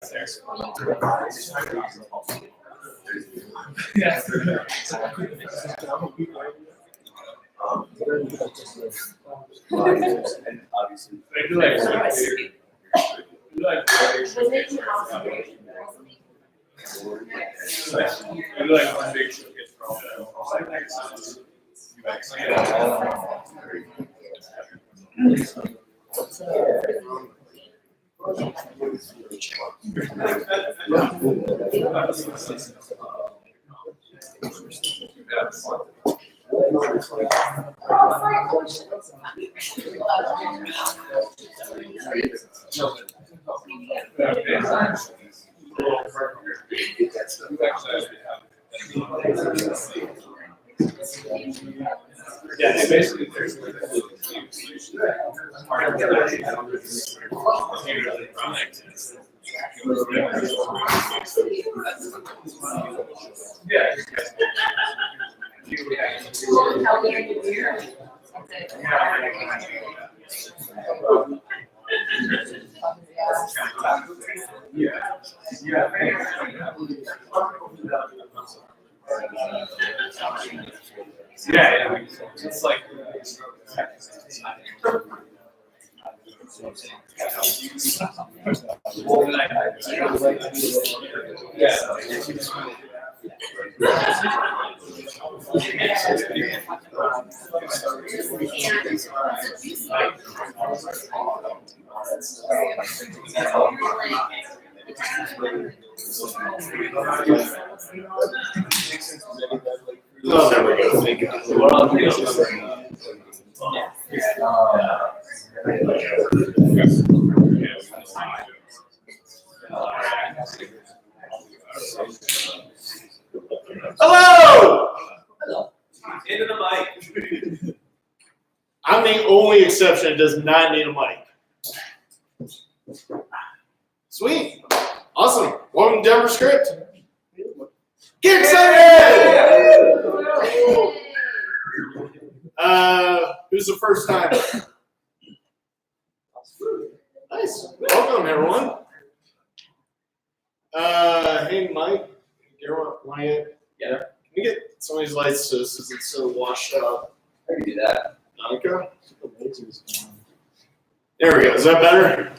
Yeah. And obviously, yeah, they basically there's yeah, it's like Oh, there we go. Thank you. Hello! hello. Into the mic. I'm the only exception that does not need a mic. Sweet. Awesome. Welcome to DenverScript. Get excited! Who's the first time? Nice. Welcome, everyone. Hey, Mike. Wyatt. Yeah. Can you get some of these lights so this isn't so washed out? I can do that. Okay. There we go. Is that better?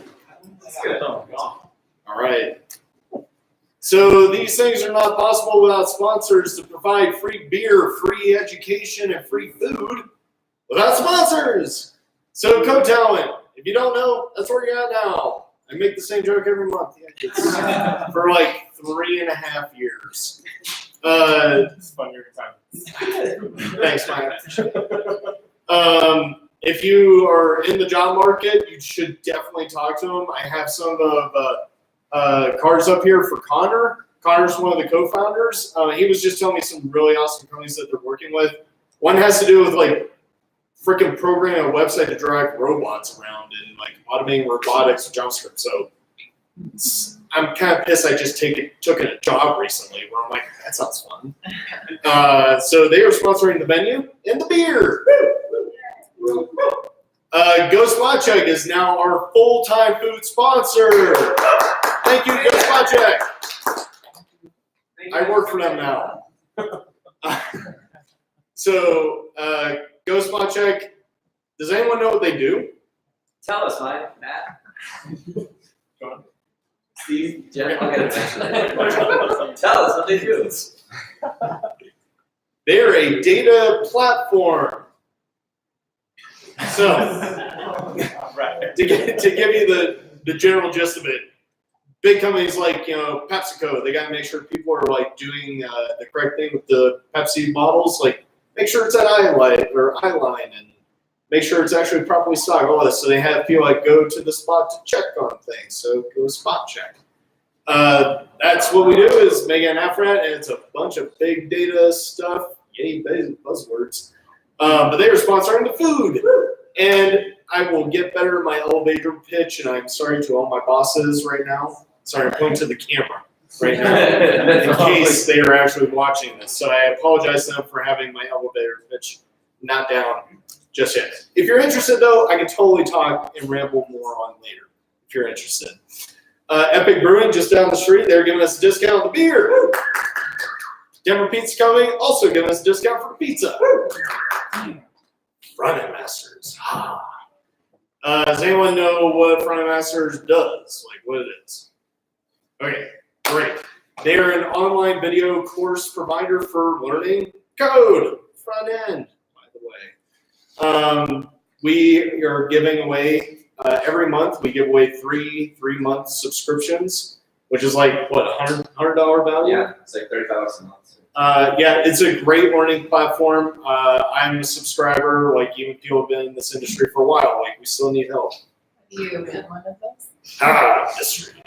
That's good. Oh, God. All right. So these things are not possible without sponsors to provide free beer, free education, and free food without sponsors. So Code Talent, if you don't know, that's where you're at now. I make the same joke every month. It's for like 3.5 years. It's fun every time. Thanks, Mike. If you are in the job market, you should definitely talk to them. I have some of cards up here for Connor. Connor's one of the co-founders. He was just telling me some really awesome companies that they're working with. One has to do with like freaking programming a website to drive robots around and like automating robotics with JavaScript. So I'm kind of pissed I just took a job recently where I'm like, that sounds fun. So they are sponsoring the menu and the beer. Ghost Spot Check is now our full-time food sponsor. Thank you, Ghost Spot Check. I work for them now. So, Ghost Spot Check, does anyone know what they do? Tell us, Mike. Matt. Steve, Jeff, I'll get it. Tell us what they do. They are a data platform. So, to give you the general gist of it, big companies like PepsiCo, they got to make sure people are like doing the correct thing with the Pepsi bottles, like make sure it's at eyeline and make sure it's actually properly stocked, all this. So they have people like go to the spot to check on things. So go spot check. That's what we do is make an app for that, and it's a bunch of big data stuff. Yay, buzzwords. But they are sponsoring the food. And I will get better at my elevator pitch, and I'm sorry to all my bosses right now. Sorry, I'm pointing to the camera right now in case they are actually watching this. So I apologize to them for having my elevator pitch not down just yet. If you're interested, though, I can totally talk and ramble more on later if you're interested. Epic Brewing just down the street, they're giving us a discount on the beer. Denver Pizza coming, also giving us a discount for the pizza. Front-end Masters. Does anyone know what Front-end Masters does? Like what it is? Okay, great. They are an online video course provider for learning code, front end, by the way. We are giving away, every month, we give away three-month subscriptions, which is like, what, $100 value? Yeah, it's like $30 a month. Yeah, it's a great learning platform. I'm a subscriber, like even people have been in this industry for a while, like we still need help. You been one of those? Mystery.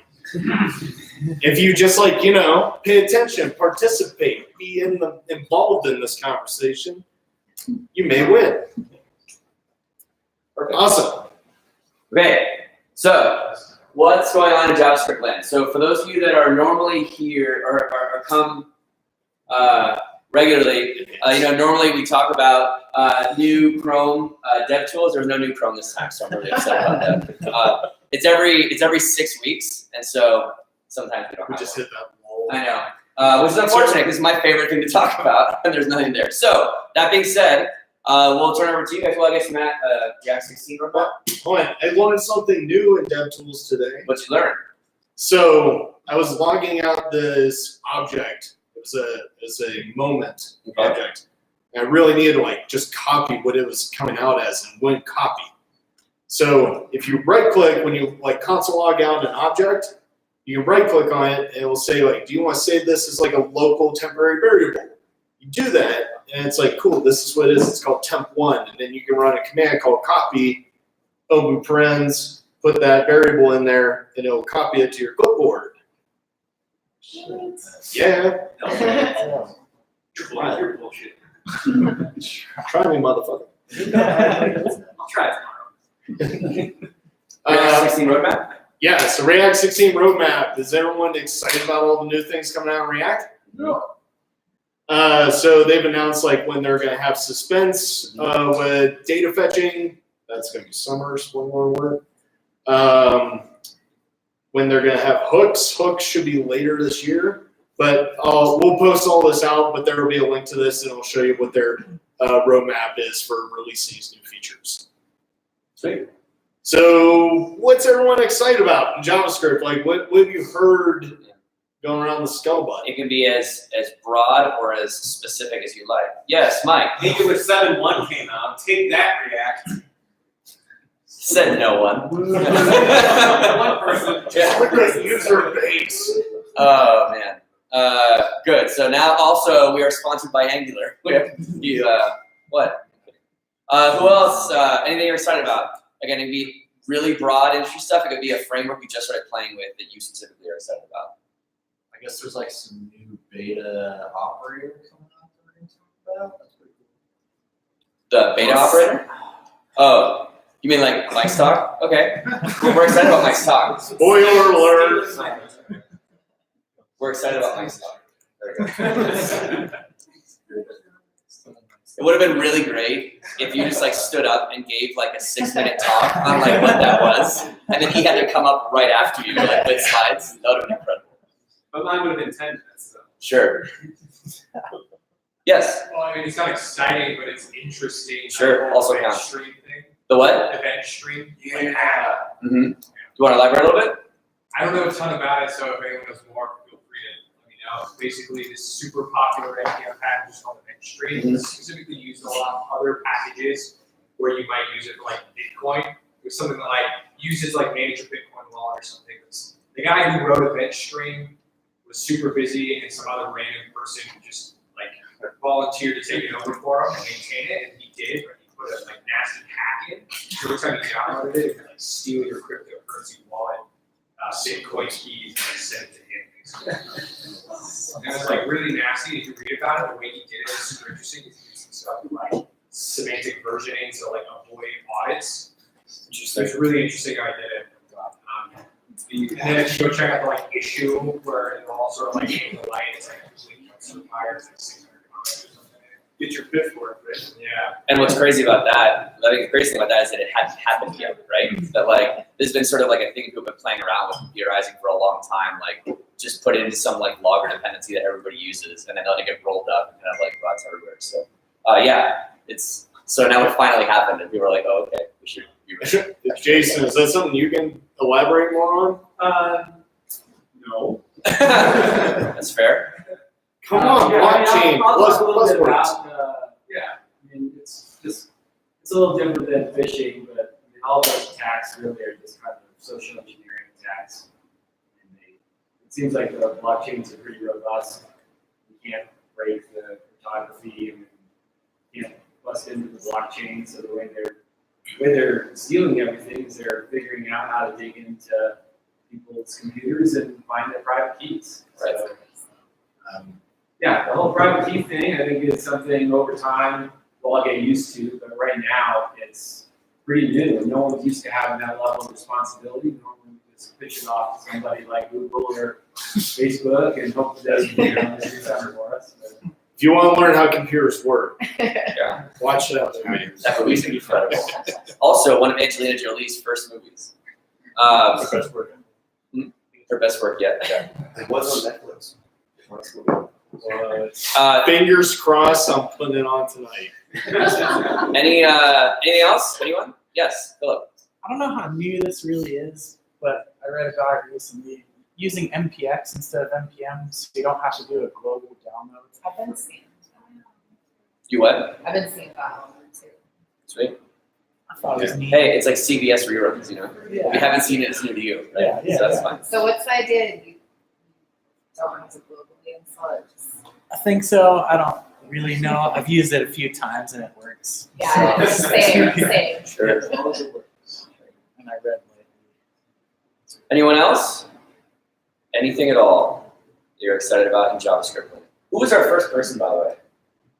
If you just like, you know, pay attention, participate, be involved in this conversation, you may win. Perfect. Awesome. Okay, so what's going on in JavaScript land? So for those of you that are normally here or come regularly, normally we talk about new Chrome dev tools. There's no new Chrome this time, so I'm really upset about that. It's every 6 weeks, and so sometimes we don't We have just one. hit that wall. I know, which is unfortunate because it's my favorite thing to talk about, and there's nothing there. So that being said, we'll turn over to you guys. Well, I guess Matt, React 16 real quick. Hold on, I learned something new in DevTools today. What you learn? So I was logging out this object. It was a moment object. And I really needed to like just copy what it was coming out as and wouldn't copy. So if you right click when you like console log out an object, you can right click on it and it will say like, do you want to save this as like a local temporary variable? You do that and it's like, cool, this is what it is. It's called temp1. And then you can run a command called copy, open parens, put that variable in there and it'll copy it to your clipboard. Yeah. Try your bullshit. Try me, motherfucker. I'll try it tomorrow. React 16 roadmap? Yeah, so React 16 roadmap. Is everyone excited about all the new things coming out in React? No. So they've announced like when they're going to have suspense with data fetching. That's going to be summer, one more word. When they're going to have hooks. Hooks should be later this year. But we'll post all this out, but there will be a link to this and it'll show you what their roadmap is for releasing these new features. Sweet. So what's everyone excited about in JavaScript? Like what have you heard going around the scuttlebutt? It can be as broad or as specific as you like. Yes, Mike. I think it was 7.1 came out. Take that, React. Said no one. One person. Yeah. Look at the user base. Oh man. Good. So now also we are sponsored by Angular. What? Who else? Anything you're excited about? Again, it could be really broad industry stuff. It could be a framework we just started playing with that you specifically are excited about. I guess there's like some new beta operator coming out that we're going to talk about. That's pretty cool. The beta operator? Oh, you mean like MyStock? Okay. We're excited about MyStock. Spoiler alert. We're excited about MyStock. There we go. It would have been really great if you just like stood up and gave like a 6-minute talk on like what that was, and then he had to come up right after you like with slides. That would have been incredible. But mine would have been 10 minutes, though. Sure. Yes. Well, I mean, it's not exciting, but it's interesting. Sure, The whole also event counts. stream thing. The what? Event stream. Mm-hmm. Do you want to elaborate a little bit? I don't know a ton about it, so if anyone knows more, feel free to let me know. Basically, this super popular NPM package called event stream. It's specifically used in a lot of other packages where you might use it for like Bitcoin. There's something that like uses like manage your Bitcoin wallet or something. The guy who wrote event stream was super busy, and some other random person who just like volunteered to take it over for him and maintain it, and he did, but he put a like nasty hack in. So every time you downloaded it, it could like steal your cryptocurrency wallet, Bitcoin keys, and like, send it to him. Basically. And it was like really nasty. If you read about it, the way he did it is super interesting. He's using stuff like semantic versioning to like avoid audits. So it's really interesting how I did it. And then if you go check out the like issue where it'll also like hang the light, it's like completely suppliers like 600 comments or something. Get your pitch work, right? Yeah. And what's crazy about that, I think the crazy thing about that is that it hadn't happened yet, right? That like, there's been sort of like a thing people have been playing around with computerizing for a long time, like just put it into some like logger dependency that everybody uses and then let it get rolled up and kind of like bots everywhere. So yeah, so now it finally happened and people are like, oh, okay, we should be ready. Jason, is that something you can elaborate more on? No. That's fair. Come on, blockchain. I'll Plus, talk a little plus bit words. about, Yeah. I mean, it's a little different than phishing, but I mean, all those attacks really are just kind of social engineering attacks. And it seems like the blockchains are pretty robust. You can't break the cryptography and you can't bust into the blockchain. So the way they're stealing everything is they're figuring out how to dig into people's computers and find their private keys. Right. So, yeah, the whole private key thing, I think, is something over time we'll all get used to, but right now it's pretty new. No one's used to having that level of responsibility. Normally we just pitch it off to somebody like Google or Facebook and hope that they do something for us. But If you want to learn how computers work, Yeah, watch that movie. that movie's gonna be incredible. Also, one of Angelina Jolie's first movies. Best work. Her best work yet. Okay. It was on Netflix. Fingers crossed, I'm putting it on tonight. Anything else? Anyone? Yes, Philip. I don't know how new this really is, but I read about it recently. Using MPX instead of NPM, so you don't have to do a global download. I've been seeing. You what? I've been seeing that one too. Sweet. I thought it was neat. Hey, it's like CBS reruns, you know. If you Yeah. haven't seen it, it's new to you, right? Yeah, yeah, so that's yeah. fine. So what's the idea? You don't have to globally install it. Just, I think so. I don't really know. I've used it a few times and it works. yeah, So- same. Sure. And I read like Anyone else? Anything at all that you're excited about in JavaScript? Who was our first person, by the way?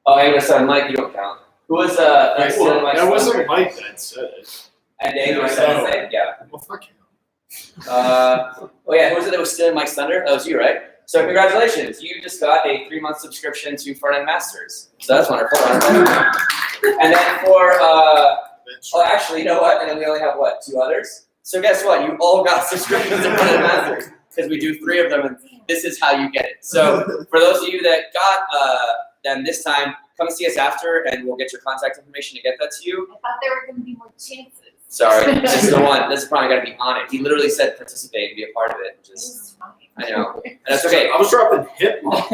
Oh, I'm gonna say Mike. You don't count. Who was next to Mike's That wasn't thunder? Mike that said it. And Dave said the same. Yeah. Well, fuck him. Oh yeah, who was it that was stealing Mike's thunder? That was you, right? So congratulations, you just got a 3-month subscription to Front-End Masters. So that's wonderful. And then for actually, you know what? And then we only have what, 2 others? So guess what? You all got subscriptions to Front-End Masters because we do 3 of them, and this is how you get it. So for those of you that got them this time, come see us after, and we'll get your contact information to get that to you. I thought there were going to be more chances. Sorry, this is the one. This is probably got to be on it. He literally said participate and be a part of it. This Just, is fine. I know, and that's okay. I was dropping hit marks.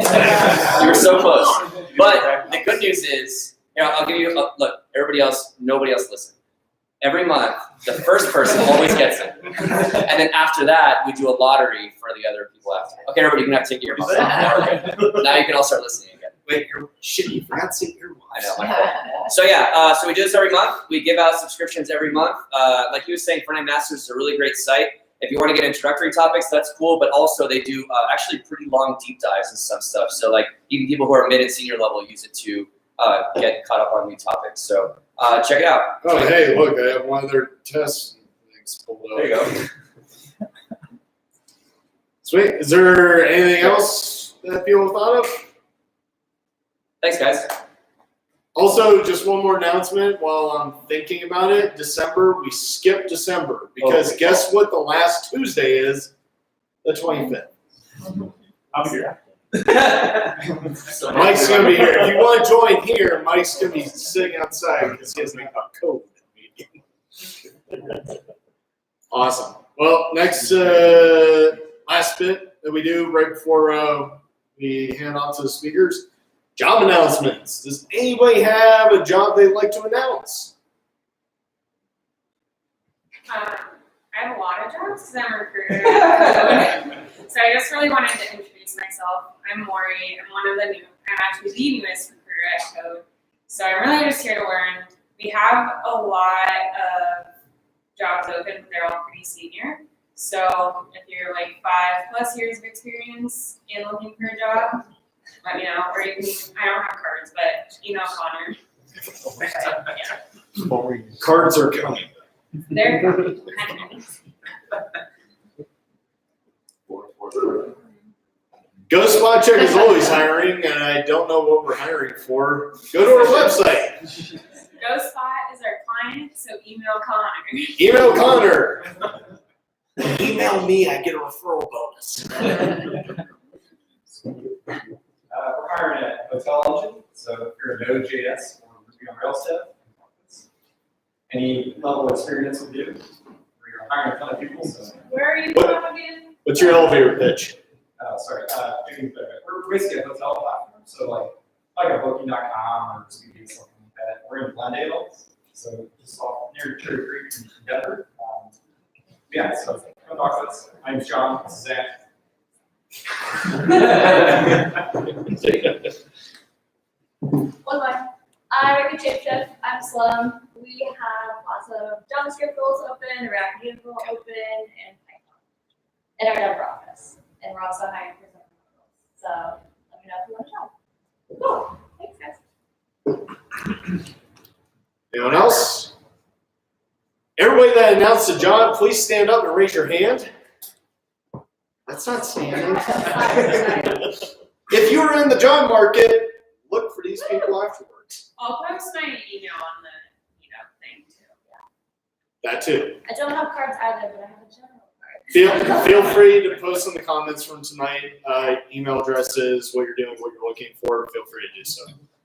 You were so close. But the good news is, I'll give you look. Everybody else, nobody else listen. Every month, the first person always gets it, and then after that, we do a lottery for the other people after. Okay, everybody, you can have to take your earmuffs off. Okay. Now you can all start listening again. Wait, shit, you forgot to say your I know. My fault. So yeah, so we do this every month. We give out subscriptions every month. Like you were saying, Front-End Masters is a really great site. If you want to get introductory topics, that's cool. But also they do actually pretty long deep dives and some stuff. So like even people who are mid and senior level use it to get caught up on new topics. So check it out. Oh, hey, look, I have one of their test things pulled up. There you go. Sweet. Is there anything else that people thought of? Thanks, guys. Also, just one more announcement while I'm thinking about it. December, we skipped December because guess what the last Tuesday is? The 25th. I'm here. So Mike's going to be here. If you want to join here, Mike's going to be sitting outside because he has a code meeting. Awesome. Well, next, last bit that we do right before we hand off to the speakers. Job announcements. Does anybody have a job they'd like to announce? I have a lot of jobs because I'm a recruiter. So I just really wanted to introduce myself. I'm Maury. I'm actually the newest recruiter at Code. So I'm really just here to learn. We have a lot of jobs open, but they're all pretty senior. So if you're like 5+ years of experience in looking for a job, let me know. Or you can, I don't have cards, but email Connor. Yeah. Cards are coming. They're coming. Go Spot Check is always hiring, and I don't know what we're hiring for. Go to our website. GoSpot is our client, so email Connor. Email Connor. Email me, I get a referral bonus. We're hiring at Hotology, so if you're a node.js or Ruby on Rails dev, any level of experience will do. We're hiring a ton of people, so. Where are you What? from again? What's your elevator pitch? We're basically a hotel platform, so like a booking.com or Expedia, something like that. We're in Glendale, so just off near Cherry Creek in Denver. Yeah, so come talk to us. My name's John, this is Zach. One more. I'm a chip chef. I'm Slum. We have lots of JavaScript roles open, React Native role open, and Python in our Denver office. And we're also hiring for some roles. So let me know if you want a job. Cool. Thanks, guys. Anyone else? Everybody that announced a job, please stand up and raise your hand. That's not standing. If you're in the job market, look for these people afterwards. I'll post my email on the thing too. That too. I don't have cards either, but I have a general card. Feel free to post in the comments from tonight, email addresses, what you're doing, what you're looking for. Feel free to do so.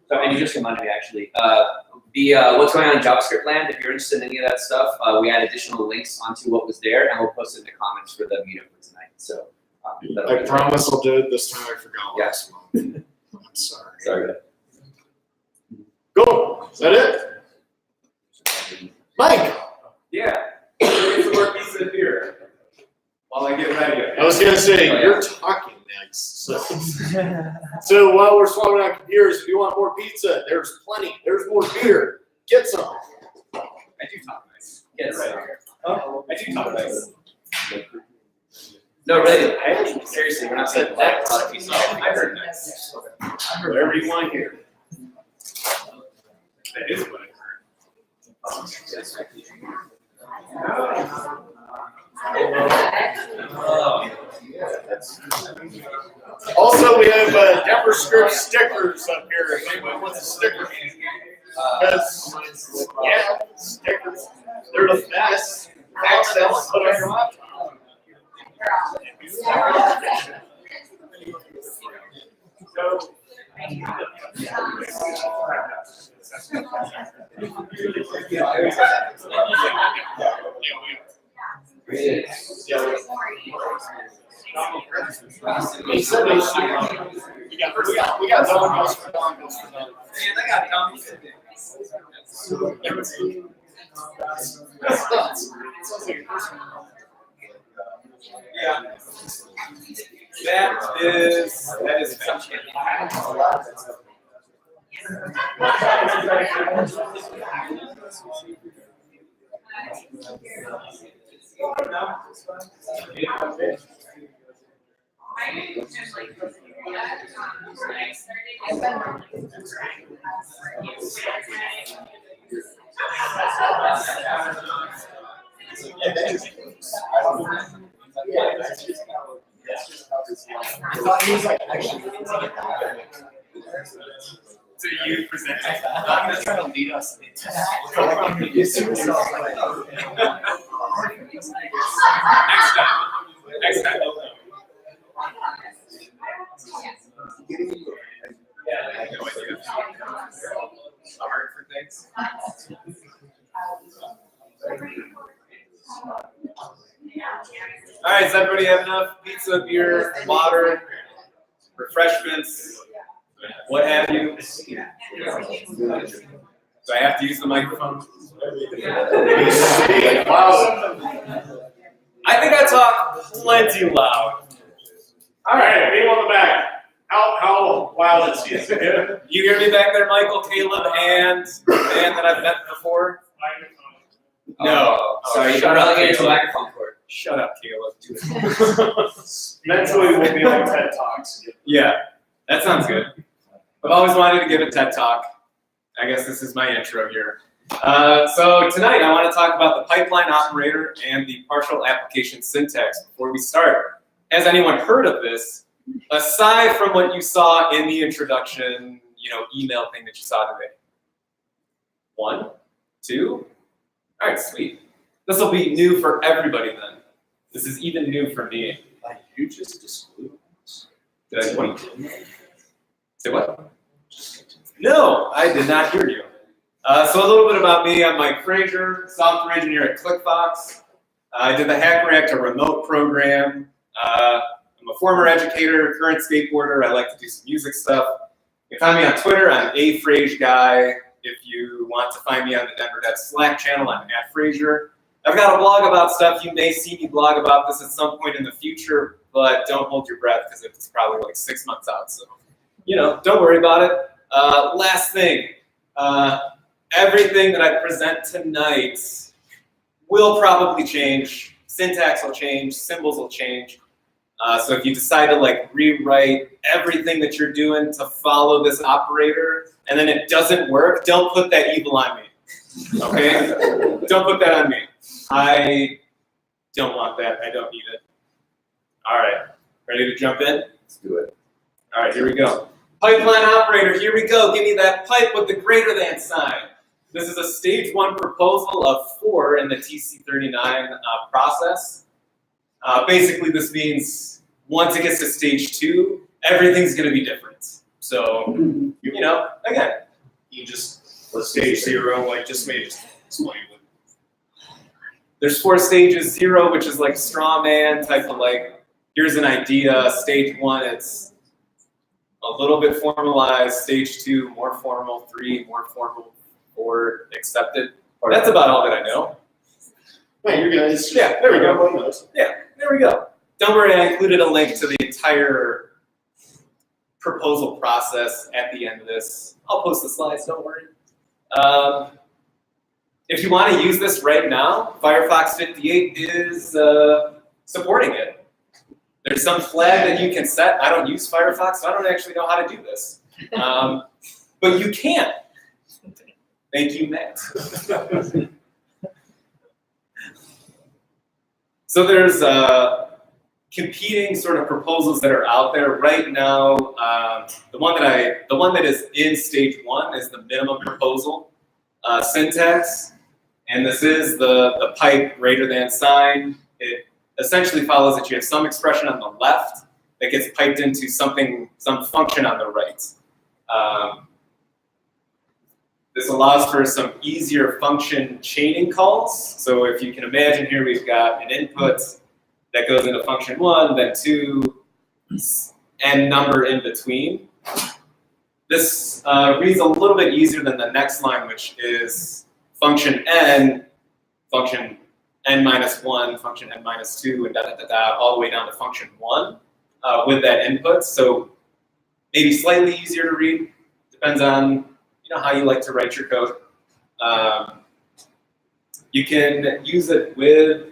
So, and you just reminded me actually, what's going on in JavaScript land, if you're interested in any of that stuff, we add additional links onto what was there, and we'll post it in the comments for the meetup for tonight. So, I promise I'll do it this time. I forgot last month. I'm sorry. Sorry. Go. Is that it? Mike. Yeah, get some more pizza here while I get ready. I was gonna say you're talking next. So while we're swapping out computers, if you want more pizza, there's plenty. There's more beer. Get some. I do talk nice. Yes. Right. Oh, I do talk nice. No, really, seriously, we're not saying that. A lot of people. I heard nice. I heard whatever you want to hear. That is what I heard. Also, we have DenverScript stickers up here. If anyone wants a sticker, because yeah, stickers, they're the best. Access, put on your laptop. We got dongles for dongles for them. Man, I got dummies today. Yeah. That is fantastic. I didn't just like when I started I thought he was like actually using it that way. So you present. I'm just trying to lead us into that. Next time. Yeah, I have no idea. Hard for things. All right, does everybody have enough pizza, beer, water, refreshments, what have you? Do I have to use the microphone? I think I talk plenty loud. All right, people on the back. How loud is he? You hear me back there, Michael, Caleb, and the man that I've met before? No. Sorry, you Shut got up, relegated to Caleb. microphone court. Shut up, Caleb. Eventually, we'll be on TED Talks. Yeah, that sounds good. I've always wanted to give a TED Talk. I guess this is my intro here. So tonight I want to talk about the pipeline operator and the partial application syntax before we start. Has anyone heard of this? aside from what you saw in the introduction, email thing that you saw today? 1, 2. All right, sweet. This will be new for everybody then. This is even new for me. Like, you just disclosed. Did I what? Say what? No, I did not hear you. So a little bit about me. I'm Mike Frazier, software engineer at ClickFox. I did the Hack React, a remote program. I'm a former educator, current skateboarder. I like to do some music stuff. You can find me on Twitter. I'm a Frage guy. If you want to find me on the DenverScript Slack channel, I'm at Frazier. I've got a blog about stuff. You may see me blog about this at some point in the future, but don't hold your breath because it's probably like 6 months out. So, don't worry about it. Last thing, everything that I present tonight will probably change. Syntax will change, symbols will change. So if you decide to rewrite everything that you're doing to follow this operator and then it doesn't work, don't put that evil on me, okay? Don't put that on me. I don't want that, I don't need it. All right, ready to jump in? Let's do it. All right, here we go. Pipeline operator, here we go. Give me that pipe with the greater than sign. This is a stage 1 proposal of 4 in the TC39 process. Basically, this means once it gets to stage 2, everything's going to be different. So, again, You just, for stage 0, just maybe explain it. there's 4 stages. 0, which is like straw man type of here's an idea. Stage 1, it's a little bit formalized. Stage 2, more formal. 3, more formal. 4, accepted. That's about all that I know. Wait, you're gonna Yeah, there we go. everyone knows. Yeah, there we go. Don't worry, I included a link to the entire proposal process at the end of this. I'll post the slides, don't worry. If you want to use this right now, Firefox 58 is supporting it. There's some flag that you can set. I don't use Firefox, so I don't actually know how to do this. But you can. Thank you, Matt. So there's competing sort of proposals that are out there right now. The one that is in stage 1 is the minimum proposal syntax, and this is the pipe greater than sign. It essentially follows that you have some expression on the left that gets piped into some function on the right. This allows for some easier function chaining calls. So if you can imagine here, we've got an input that goes into function 1, then 2, and number in between. This reads a little bit easier than the next line, which is function n minus 1, function n minus 2, and all the way down to function 1 with that input. So maybe slightly easier to read, depends on how you like to write your code. You can use it with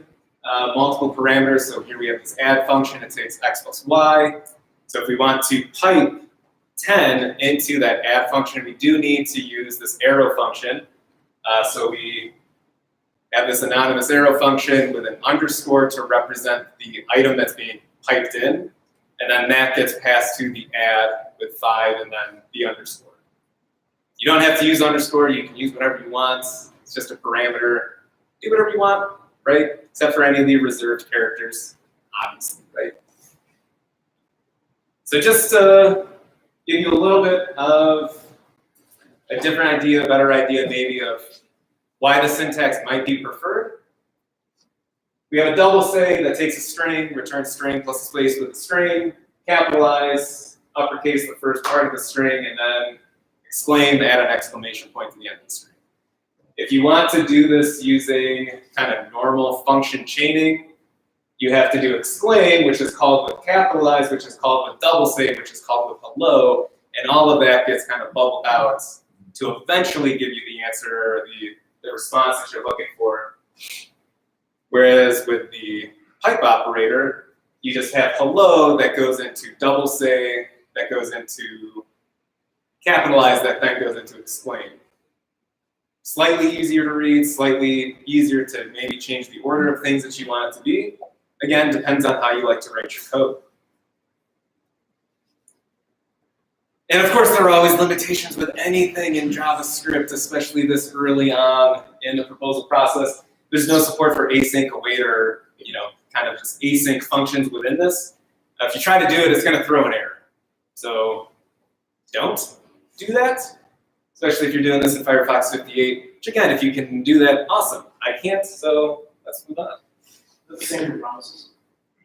multiple parameters. So here we have this add function. It takes x plus y. So if we want to pipe 10 into that add function, we do need to use this arrow function. So we have this anonymous arrow function with an underscore to represent the item that's being piped in. And then that gets passed to the add with 5 and then the underscore. You don't have to use underscore. You can use whatever you want. It's just a parameter. Do whatever you want, right? Except for any of the reserved characters, obviously, right? So just to give you a little bit of a different idea, a better idea maybe of why the syntax might be preferred. We have a double say that takes a string, returns string plus a space with a string, capitalize, uppercase the first part of the string, and then exclaim, add an exclamation point to the end of the string. If you want to do this using kind of normal function chaining, you have to do exclaim, which is called with capitalize, which is called with double say, which is called with hello, and all of that gets kind of bubbled out to eventually give you the answer or the response that you're looking for. Whereas with the pipe operator, you just have hello that goes into double say, that goes into capitalize, that then goes into exclaim. Slightly easier to read, slightly easier to maybe change the order of things that you want it to be. Again, depends on how you like to write your code. And of course, there are always limitations with anything in JavaScript, especially this early on in the proposal process. There's no support for async, await, or kind of just async functions within this. If you try to do it, it's going to throw an error. So don't do that, especially if you're doing this in Firefox 58. Which again, if you can do that, awesome. I can't, so let's move on. The same with promises.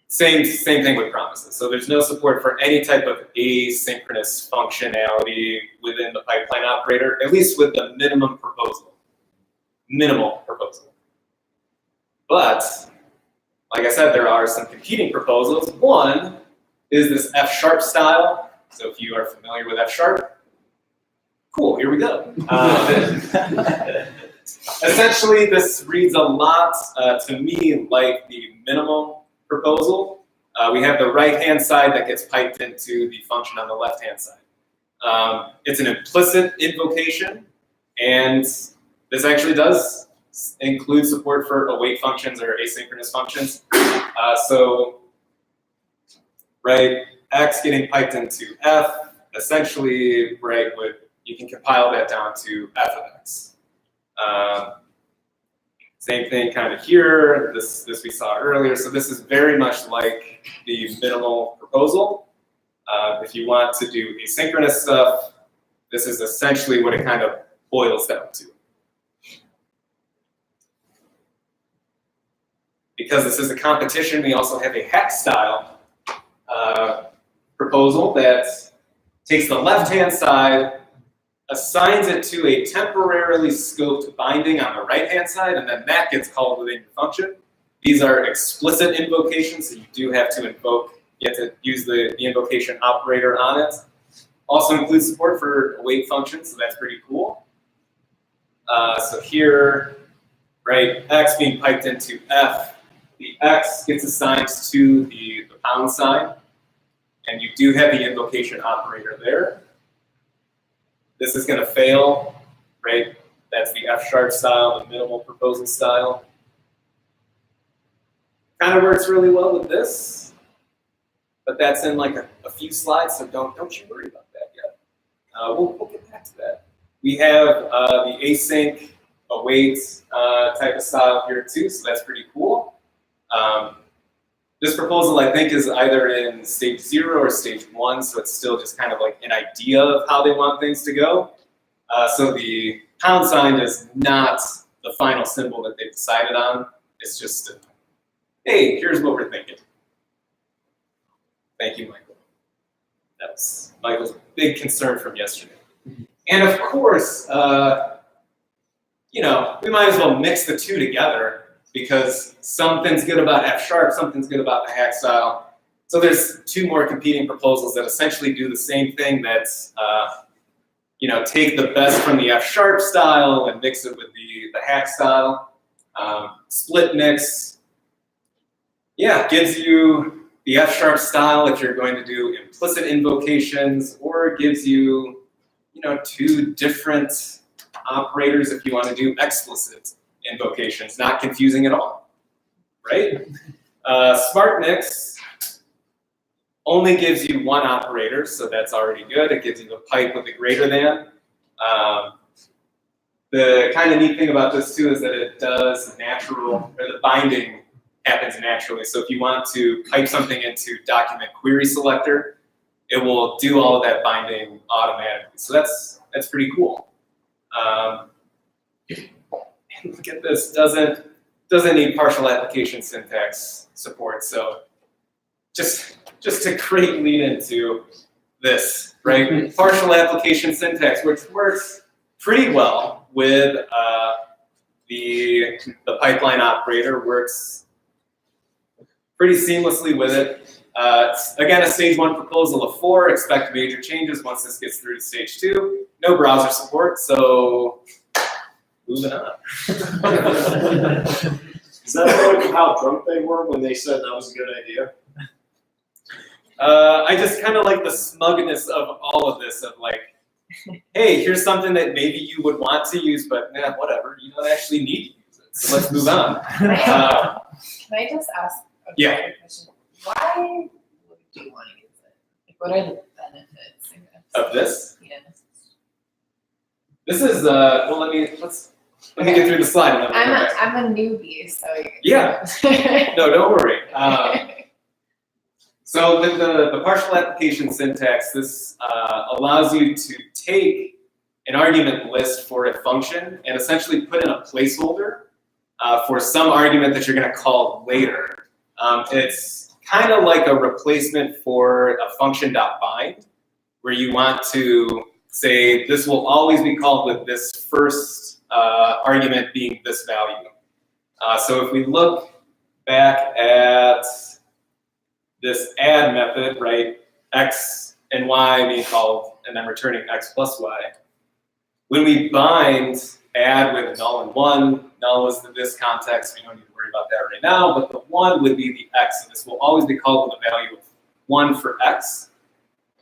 Same thing with promises. So there's no support for any type of asynchronous functionality within the pipeline operator, at least with the minimum proposal. Minimal proposal. But, like I said, there are some competing proposals. One is this F# style. So if you are familiar with F#, cool, here we go. Essentially, this reads a lot to me like the minimal proposal. We have the right-hand side that gets piped into the function on the left-hand side. It's an implicit invocation, and this actually does include support for await functions or asynchronous functions. So, right, X getting piped into F, essentially, right, you can compile that down to F of X. Same thing kind of here, this we saw earlier. So this is very much like the minimal proposal. If you want to do asynchronous stuff, this is essentially what it kind of boils down to. Because this is a competition, we also have a hack style proposal that takes the left-hand side, assigns it to a temporarily scoped binding on the right-hand side, and then that gets called within your function. These are explicit invocations, so you do have to invoke, you have to use the invocation operator on it. Also includes support for await functions, so that's pretty cool. So here, right, X being piped into F, the X gets assigned to the pound sign, and you do have the invocation operator there. This is going to fail, right? That's the F# style, the minimal proposal style. Kind of works really well with this, but that's in like a few slides, so don't you worry about that yet. We'll get back to that. We have the async await type of style here too, so that's pretty cool. This proposal, I think, is either in stage 0 or stage 1, so it's still just kind of like an idea of how they want things to go. So the pound sign is not the final symbol that they've decided on. It's just, hey, here's what we're thinking. Thank you, Michael. That's Michael's big concern from yesterday. And of course, we might as well mix the two together, because something's good about F#, something's good about the hack style. So there's two more competing proposals that essentially do the same thing. That's take the best from the F# style and mix it with the hack style. Split mix, gives you the F# style if you're going to do implicit invocations, or gives you two different operators if you want to do explicit invocations. Not confusing at all, right? Smart mix only gives you one operator, so that's already good. It gives you the pipe with the greater than. The kind of neat thing about this too is that it does the binding happens naturally. So if you want to pipe something into document query selector, it will do all of that binding automatically. So that's pretty cool. Look at this, doesn't need partial application syntax support. So just to great lead into this, right? Partial application syntax, which works pretty well with the pipeline operator, works pretty seamlessly with it. Again, a stage 1 proposal of 4, expect major changes once this gets through to stage 2. No browser support, so moving on. Is that like how drunk they were when they said that was a good idea? I just kind of like the smugness of all of this, of like, hey, here's something that maybe you would want to use, but whatever, you don't actually need to use it, so let's move on. Can I just ask a Yeah. question? Why would you want to use it? Like, what are the benefits? I guess? of this. Yeah. This is well. Let me get through the slide and then we'll come back. I'm a newbie, so. Yeah. No, don't worry. So with the partial application syntax, this allows you to take an argument list for a function and essentially put in a placeholder for some argument that you're going to call later. It's kind of like a replacement for a function.bind, where you want to say this will always be called with this first argument being this value. So if we look back at this add method, right, x and y being called and then returning x plus y, when we bind add with null and 1, null is the this context, we don't need to worry about that right now, but the 1 would be the x, and this will always be called with a value of 1 for x.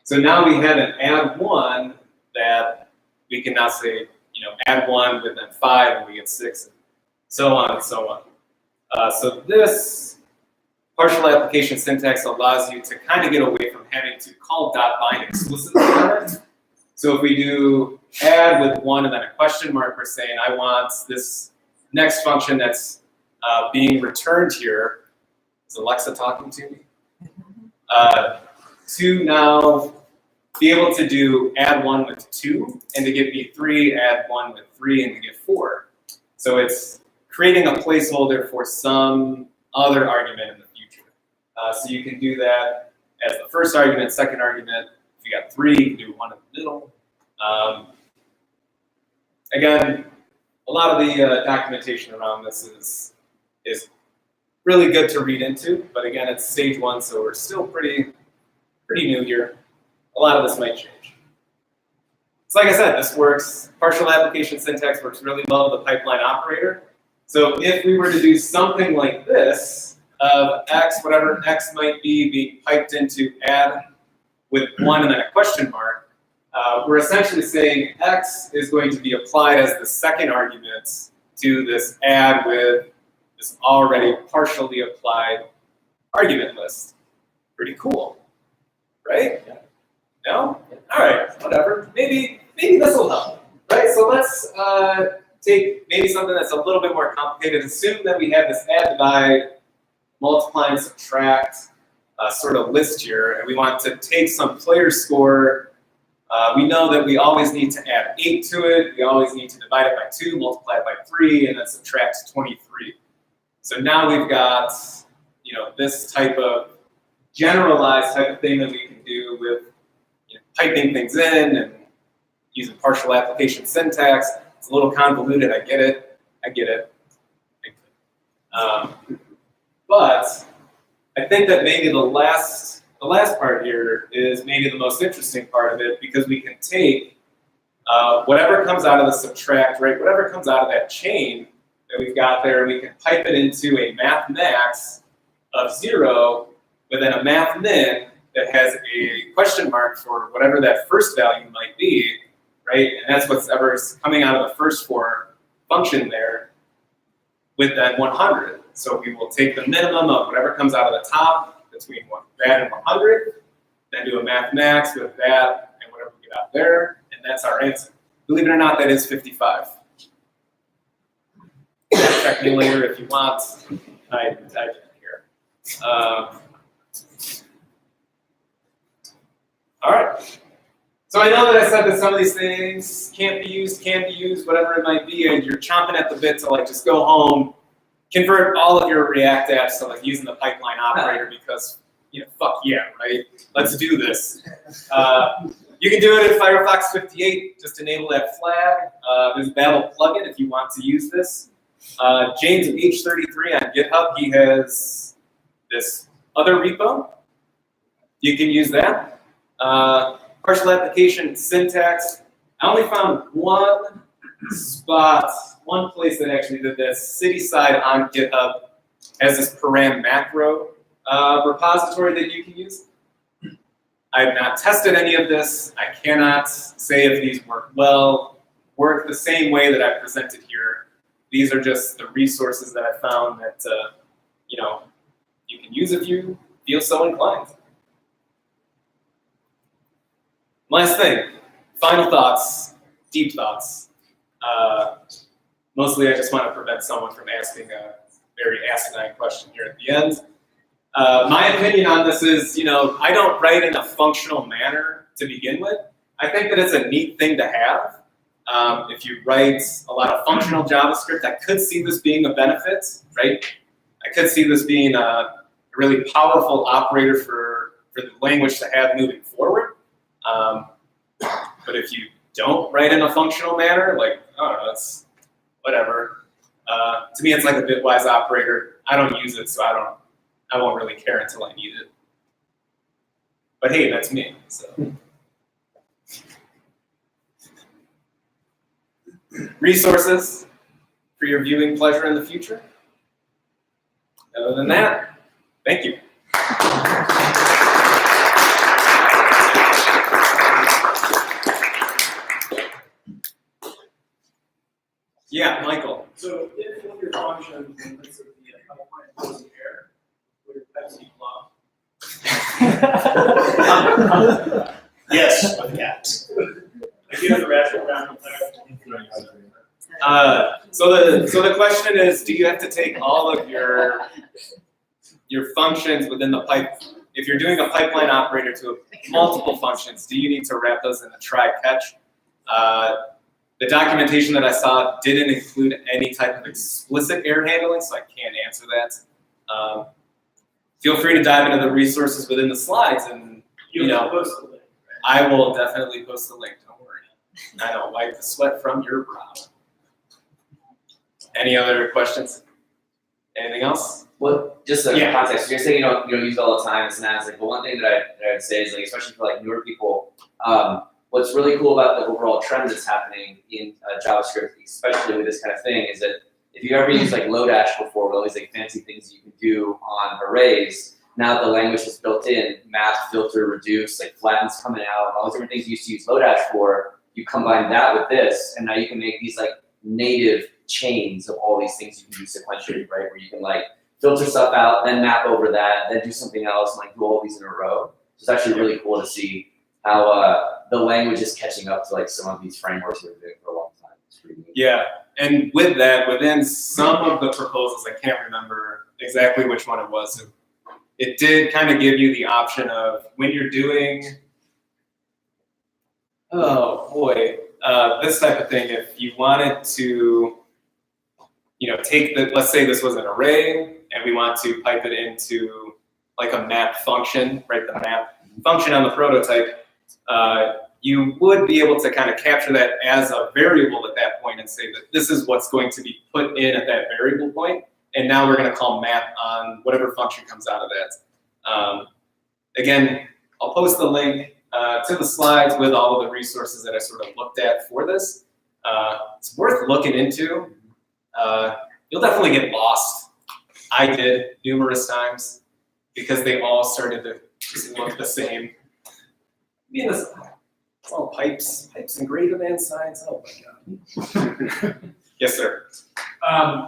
So now we have an add 1 that we can now say, add 1 with then 5 and we get 6, and so on and so on. So this partial application syntax allows you to kind of get away from having to call .bind explicitly on it. So if we do add with 1 and then a question mark, we're saying I want this next function that's being returned here. Is Alexa talking to me? To now be able to do add 1 with 2 and to get me 3, add 1 with 3 and to get 4. So it's creating a placeholder for some other argument in the future. So you can do that as the first argument, second argument. If you got 3, you can do 1 in the middle. Again, a lot of the documentation around this is really good to read into, but again, it's stage 1, so we're still pretty new here. A lot of this might change. So like I said, this works, partial application syntax works really well with the pipeline operator. So if we were to do something like this, of x, whatever x might be, being piped into add with 1 and then a question mark, we're essentially saying x is going to be applied as the second argument to this add with this already partially applied argument list. Pretty cool, right? No? All right, whatever. Maybe this will help, right? So let's take maybe something that's a little bit more complicated. Assume that we have this add, divide, multiply, and subtract sort of list here, and we want to take some player score. We know that we always need to add 8 to it. We always need to divide it by 2, multiply it by 3, and then subtract 23. So now we've got, this type of generalized type of thing that we can do with piping things in and using partial application syntax. It's a little convoluted. I get it. But I think that maybe the last part here is maybe the most interesting part of it, because we can take whatever comes out of the subtract, right? Whatever comes out of that chain that we've got there, we can pipe it into a math max of 0, but then a math min that has a question mark for whatever that first value might be, right? And that's what's ever coming out of the first for function there with that 100. So we will take the minimum of whatever comes out of the top between that and 100, then do a math max with that and whatever we get out there, and that's our answer. Believe it or not, that is 55. Check me later if you want. I typed it here. All right. So I know that I said that some of these things can't be used, whatever it might be, and you're chomping at the bit to just go home, convert all of your React apps to using the pipeline operator because, fuck yeah, right? Let's do this. You can do it in Firefox 58. Just enable that flag. There's a Babel plugin if you want to use this. James H33 on GitHub, he has this other repo. You can use that. Partial application syntax. I only found one place that actually did this. Cityside on GitHub has this param macro repository that you can use. I have not tested any of this. I cannot say if these work well, work the same way that I presented here. These are just the resources that I found that you can use if you feel so inclined. Last thing, final thoughts, deep thoughts. Mostly I just want to prevent someone from asking a very asinine question here at the end. My opinion on this is, I don't write in a functional manner to begin with. I think that it's a neat thing to have. If you write a lot of functional JavaScript, I could see this being a benefit, right? I could see this being a really powerful operator for the language to have moving forward. But if you don't write in a functional manner, like, I don't know, it's whatever. To me, it's like a bitwise operator. I don't use it, so I won't really care until I need it. But hey, that's me, so. Resources for your viewing pleasure in the future. Other than that, thank you. Yeah, Michael. So if one of your functions in this would be a pipeline goes in error, would your Pepsi flop? Yes, with cats. If you have the rational ground So the question is, do you have to take all of your functions within the pipe? If you're doing a pipeline operator to multiple functions, do you need to wrap those in a try-catch? The documentation that I saw didn't include any type of explicit error handling, so I can't answer that. Feel free to dive into the resources within the slides, and post the link. I will definitely post the link. Don't worry. I don't wipe the sweat from your brow. Any other questions? Anything else? Well, just a Yeah. context. You're saying you don't use it all the time. It's not. It's like, but one thing that I'd say is, like, especially for like newer people, what's really cool about the overall trend that's happening in JavaScript, especially with this kind of thing, is that if you ever used like Lodash before, with all these like fancy things you can do on arrays, now that the language is built in, map, filter, reduce, like flattens coming out, all those different things you used to use Lodash for, you combine that with this, and now you can make these like native chains of all these things you can do sequentially, right? Where you can like filter stuff out, then map over that, then do something else, and like do all these in a row. So it's actually really cool to see how the language is catching up to like some of these frameworks we've been doing for a long time. It's pretty neat. Yeah, and with that, within some of the proposals, I can't remember exactly which one it was. It did kind of give you the option of when you're doing, oh boy, this type of thing. If you wanted to, take the, let's say this was an array, and we want to pipe it into like a map function, right? The map function on the prototype. You would be able to kind of capture that as a variable at that point and say that this is what's going to be put in at that variable point, and now we're going to call map on whatever function comes out of that. Again, I'll post the link to the slides with all of the resources that I sort of looked at for this. It's worth looking into. You'll definitely get lost. I did numerous times because they all started to just look the same. It's all pipes and greater than signs. Oh my God. Yes, sir.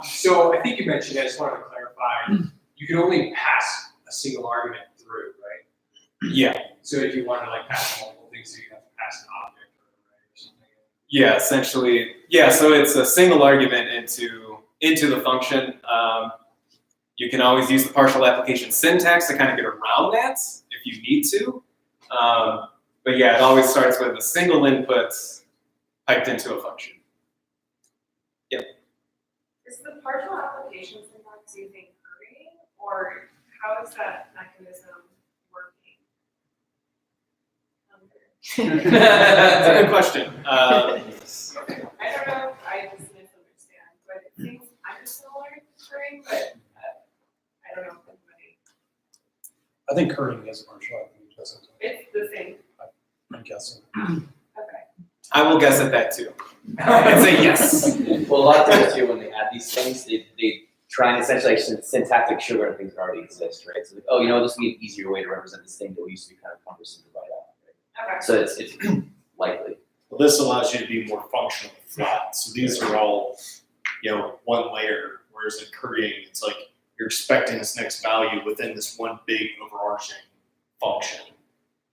So I think you mentioned, I just wanted to clarify, you can only pass a single argument through, right? Yeah. So if you want to like pass multiple things, so you have to pass an object or an array or something. Yeah, essentially. Yeah, so it's a single argument into the function. You can always use the partial application syntax to kind of get around that if you need to. But yeah, it always starts with a single input piped into a function. Yep. Is the partial application syntax using currying, or how is that mechanism working? That's a good question. I don't know if I just misunderstand, but it seems kind of similar to currying, but I don't know if anybody. I think currying is partial application. It's the same. I'm guessing. Okay. I will guess at that too. And say yes. Well, a lot of times too, when they add these things, they try and essentially like syntactic sugar and things that already exist, right? So like, oh, this would be an easier way to represent this thing that we used to be kind of cumbersome to write out, right? Okay. So it's likely. Well, this allows you to be more functionally flat. So these are all, one layer. Whereas in currying, it's like you're expecting this next value within this one big overarching function.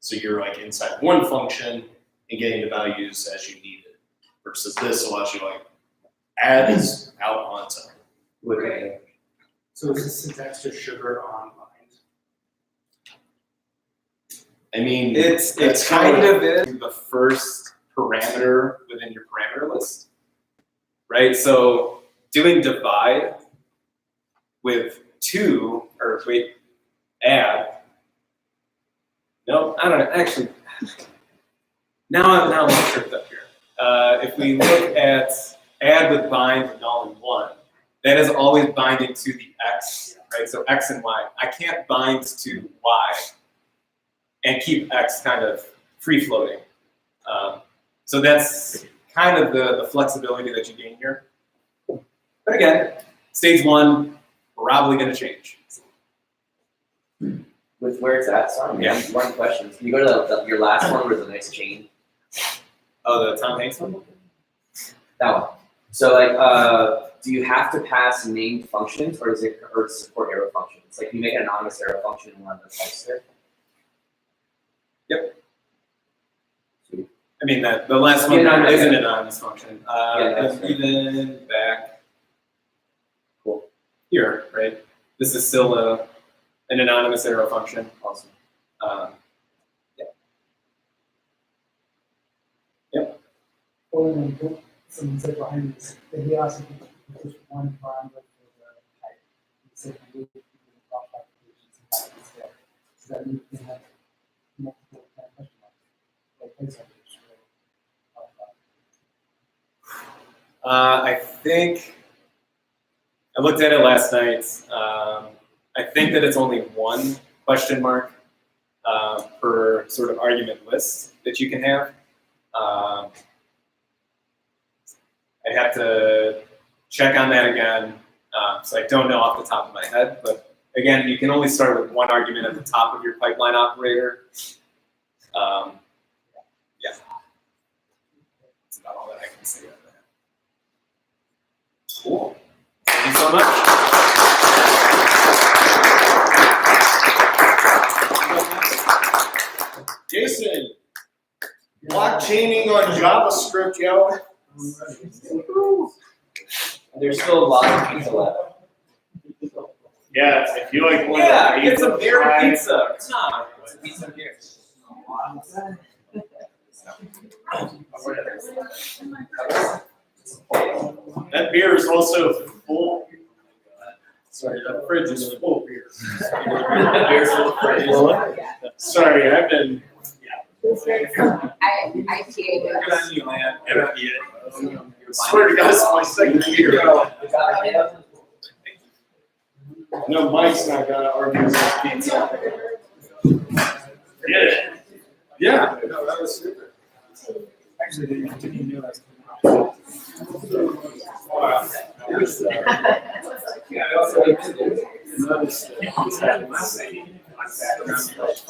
So you're like inside one function, and getting the values as you need it. Versus this allows you to like add is out on time. Okay. So is this syntax just sugar on bind? I mean, It's kind of is the first parameter within your parameter list, right? So doing divide with add. No, I don't know. Actually, now I'm tripped up here. If we look at add with bind null and 1, that is always binding to the x, right? So x and y. I can't bind to y and keep x kind of free floating. So that's kind of the flexibility that you gain here. But again, stage 1, probably going to change. With where it's at, sorry, Yeah. one question. Can you go to your last one where there's a nice chain? Oh, the Tom Hanks one? That one. So like, do you have to pass named functions, or does it support arrow functions? Like, you make an anonymous arrow function in one of the types there. Yep. I mean, the last one Yeah, is an anonymous function. that's And right. even back here, right? This is still an anonymous arrow function. Awesome. Or then put some zip behind this. Then he also just one parameter for the type. So you can cross applications and types there. So that you can have multiple kind of question marks or placeholders. I think I looked at it last night. I think that it's only one question mark per sort of argument list that you can have. I'd have to check on that again, so I don't know off the top of my head. But again, you can only start with one argument at the top of your pipeline operator. Yeah, that's about all that I can say on that. Cool. Thank you so much. Jason, blockchaining on JavaScript, yo. There's still a lot of pizza left. Yeah, if you like one Yeah, get some beer and pizza. Nah. Pizza here. That beer is also full. Sorry, that fridge is full of beer. Beer's full of fridge. Sorry, I've been. I TA Good on you, man. Good on you. Swear to God, it's my second beer. No, Mike's not gonna argue with pizza. Yeah. Yeah. No, that was super. Actually, didn't even know that's Wow. Yeah, I also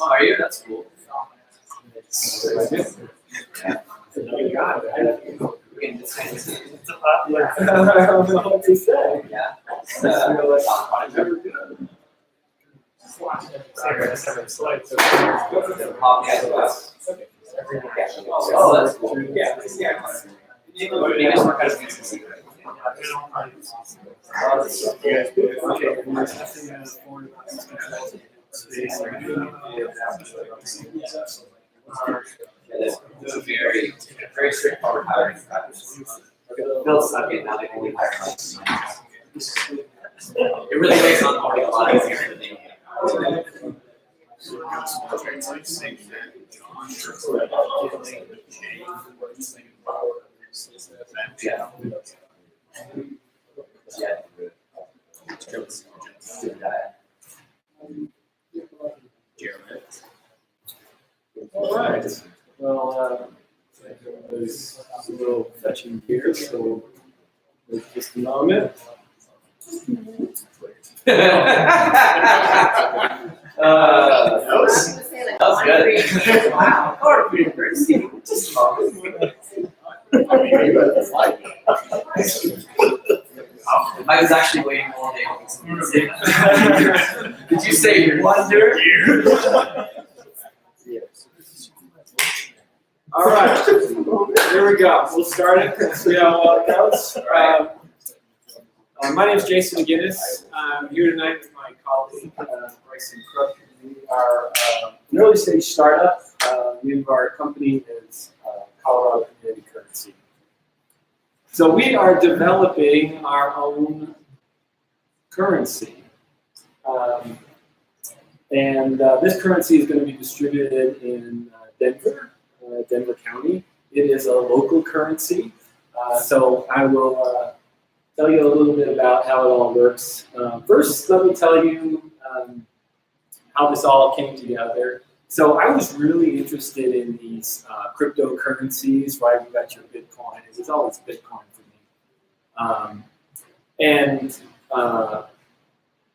Are you? That's cool. It's a popular. I don't know what to say. Yeah. Oh, that's cool. Yeah, yeah. You guys work out a secret. It's a very straightforward hiring practice. Bill's not getting out, they only hire us. It really makes onboarding a lot easier than they Yeah. Yeah. Good guy. All right. Well, there's a little fetching here, so wait just a moment. That was good. Wow. Hard for you, Christy. Just a moment. I was actually waiting all day. Did you say you wonder? All right. Here we go. We'll start it. Let's see how it goes. My name is Jason McGinnis. I'm here tonight with my colleague, Bryson Crook. We are an early stage startup. The name of our company is Colorado Community Currency. So we are developing our own currency. This currency is going to be distributed in Denver County. It is a local currency. So I will tell you a little bit about how it all works. First, let me tell you how this all came together. So I was really interested in these cryptocurrencies, right? You got your Bitcoin. It was always Bitcoin for me.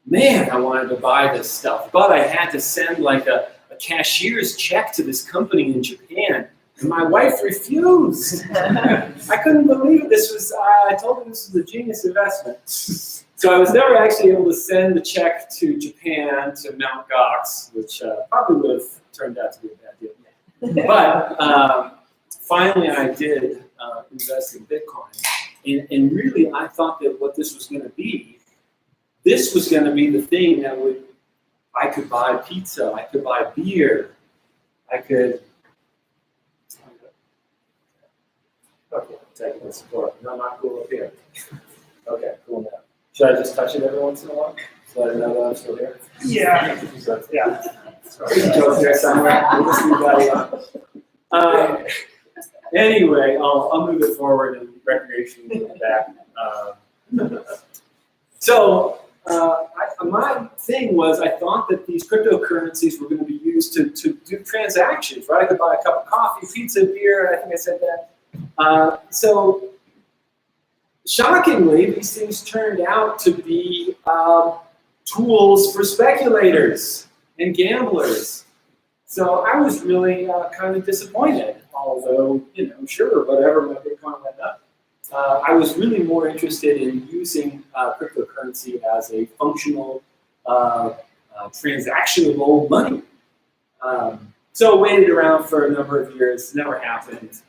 Man, I wanted to buy this stuff, but I had to send like a cashier's check to this company in Japan, and my wife refused. I couldn't believe it. I told her this was a genius investment. So I was never actually able to send the check to Japan, to Mt. Gox, which probably would have turned out to be a bad deal. But finally I did invest in Bitcoin. And really I thought that what this was going to be, this was going to be the thing that I could buy pizza, I could buy beer, I could, okay, technical support, no, not cool up here. Okay, cool now. Should I just touch it every once in a while? So I know that I'm still here? Yeah. Yeah. Joke there somewhere. We'll just leave that alone. Anyway, I'll move it forward and recreationally move it back. So my thing was I thought that these cryptocurrencies were going to be used to do transactions, right? I could buy a cup of coffee, pizza, beer, I think I said that. So shockingly, these things turned out to be tools for speculators and gamblers. So I was really kind of disappointed, although, sure, whatever, my Bitcoin went up. I was really more interested in using cryptocurrency as a functional, transactionable money. So waited around for a number of years, never happened.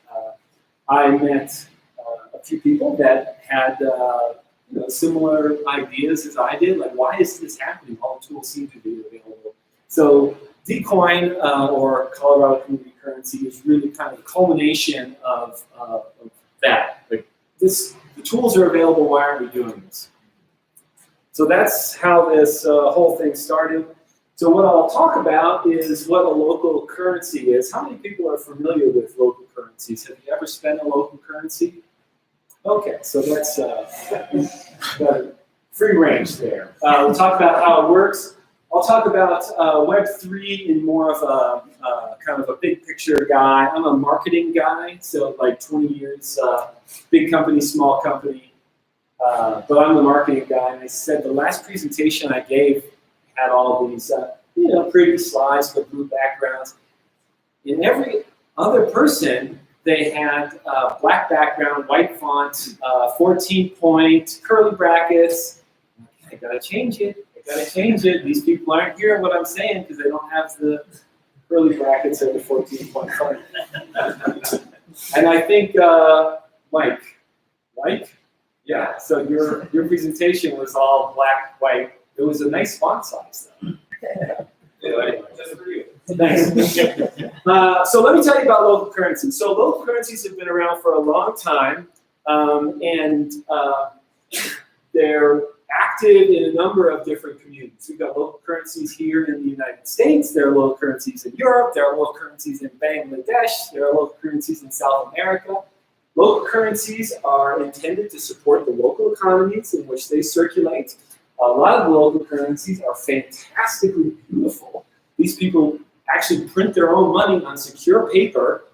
I met a few people that had similar ideas as I did, like why is this happening? All tools seem to be available. So Dcoin, or Colorado Community Currency, is really kind of a culmination of that. Like the tools are available, why aren't we doing this? So that's how this whole thing started. So what I'll talk about is what a local currency is. How many people are familiar with local currencies? Have you ever spent a local currency? Okay, so that's got a free range there. We'll talk about how it works. I'll talk about Web3 in more of a kind of a big picture guy. I'm a marketing guy, so like 20 years, big company, small company. But I'm the marketing guy, and I said the last presentation I gave had all these, pretty slides with blue backgrounds. In every other person, they had black background, white font, 14-point, curly brackets. I gotta change it. These people aren't hearing what I'm saying because they don't have the curly brackets or the 14-point font. And I think Mike, yeah. So your presentation was all black, white. It was a nice font size, though. Just for you. Thanks. So let me tell you about local currencies. So local currencies have been around for a long time, and they're active in a number of different communities. We've got local currencies here in the United States. There are local currencies in Europe. There are local currencies in Bangladesh. There are local currencies in South America. Local currencies are intended to support the local economies in which they circulate. A lot of the local currencies are fantastically beautiful. These people actually print their own money on secure paper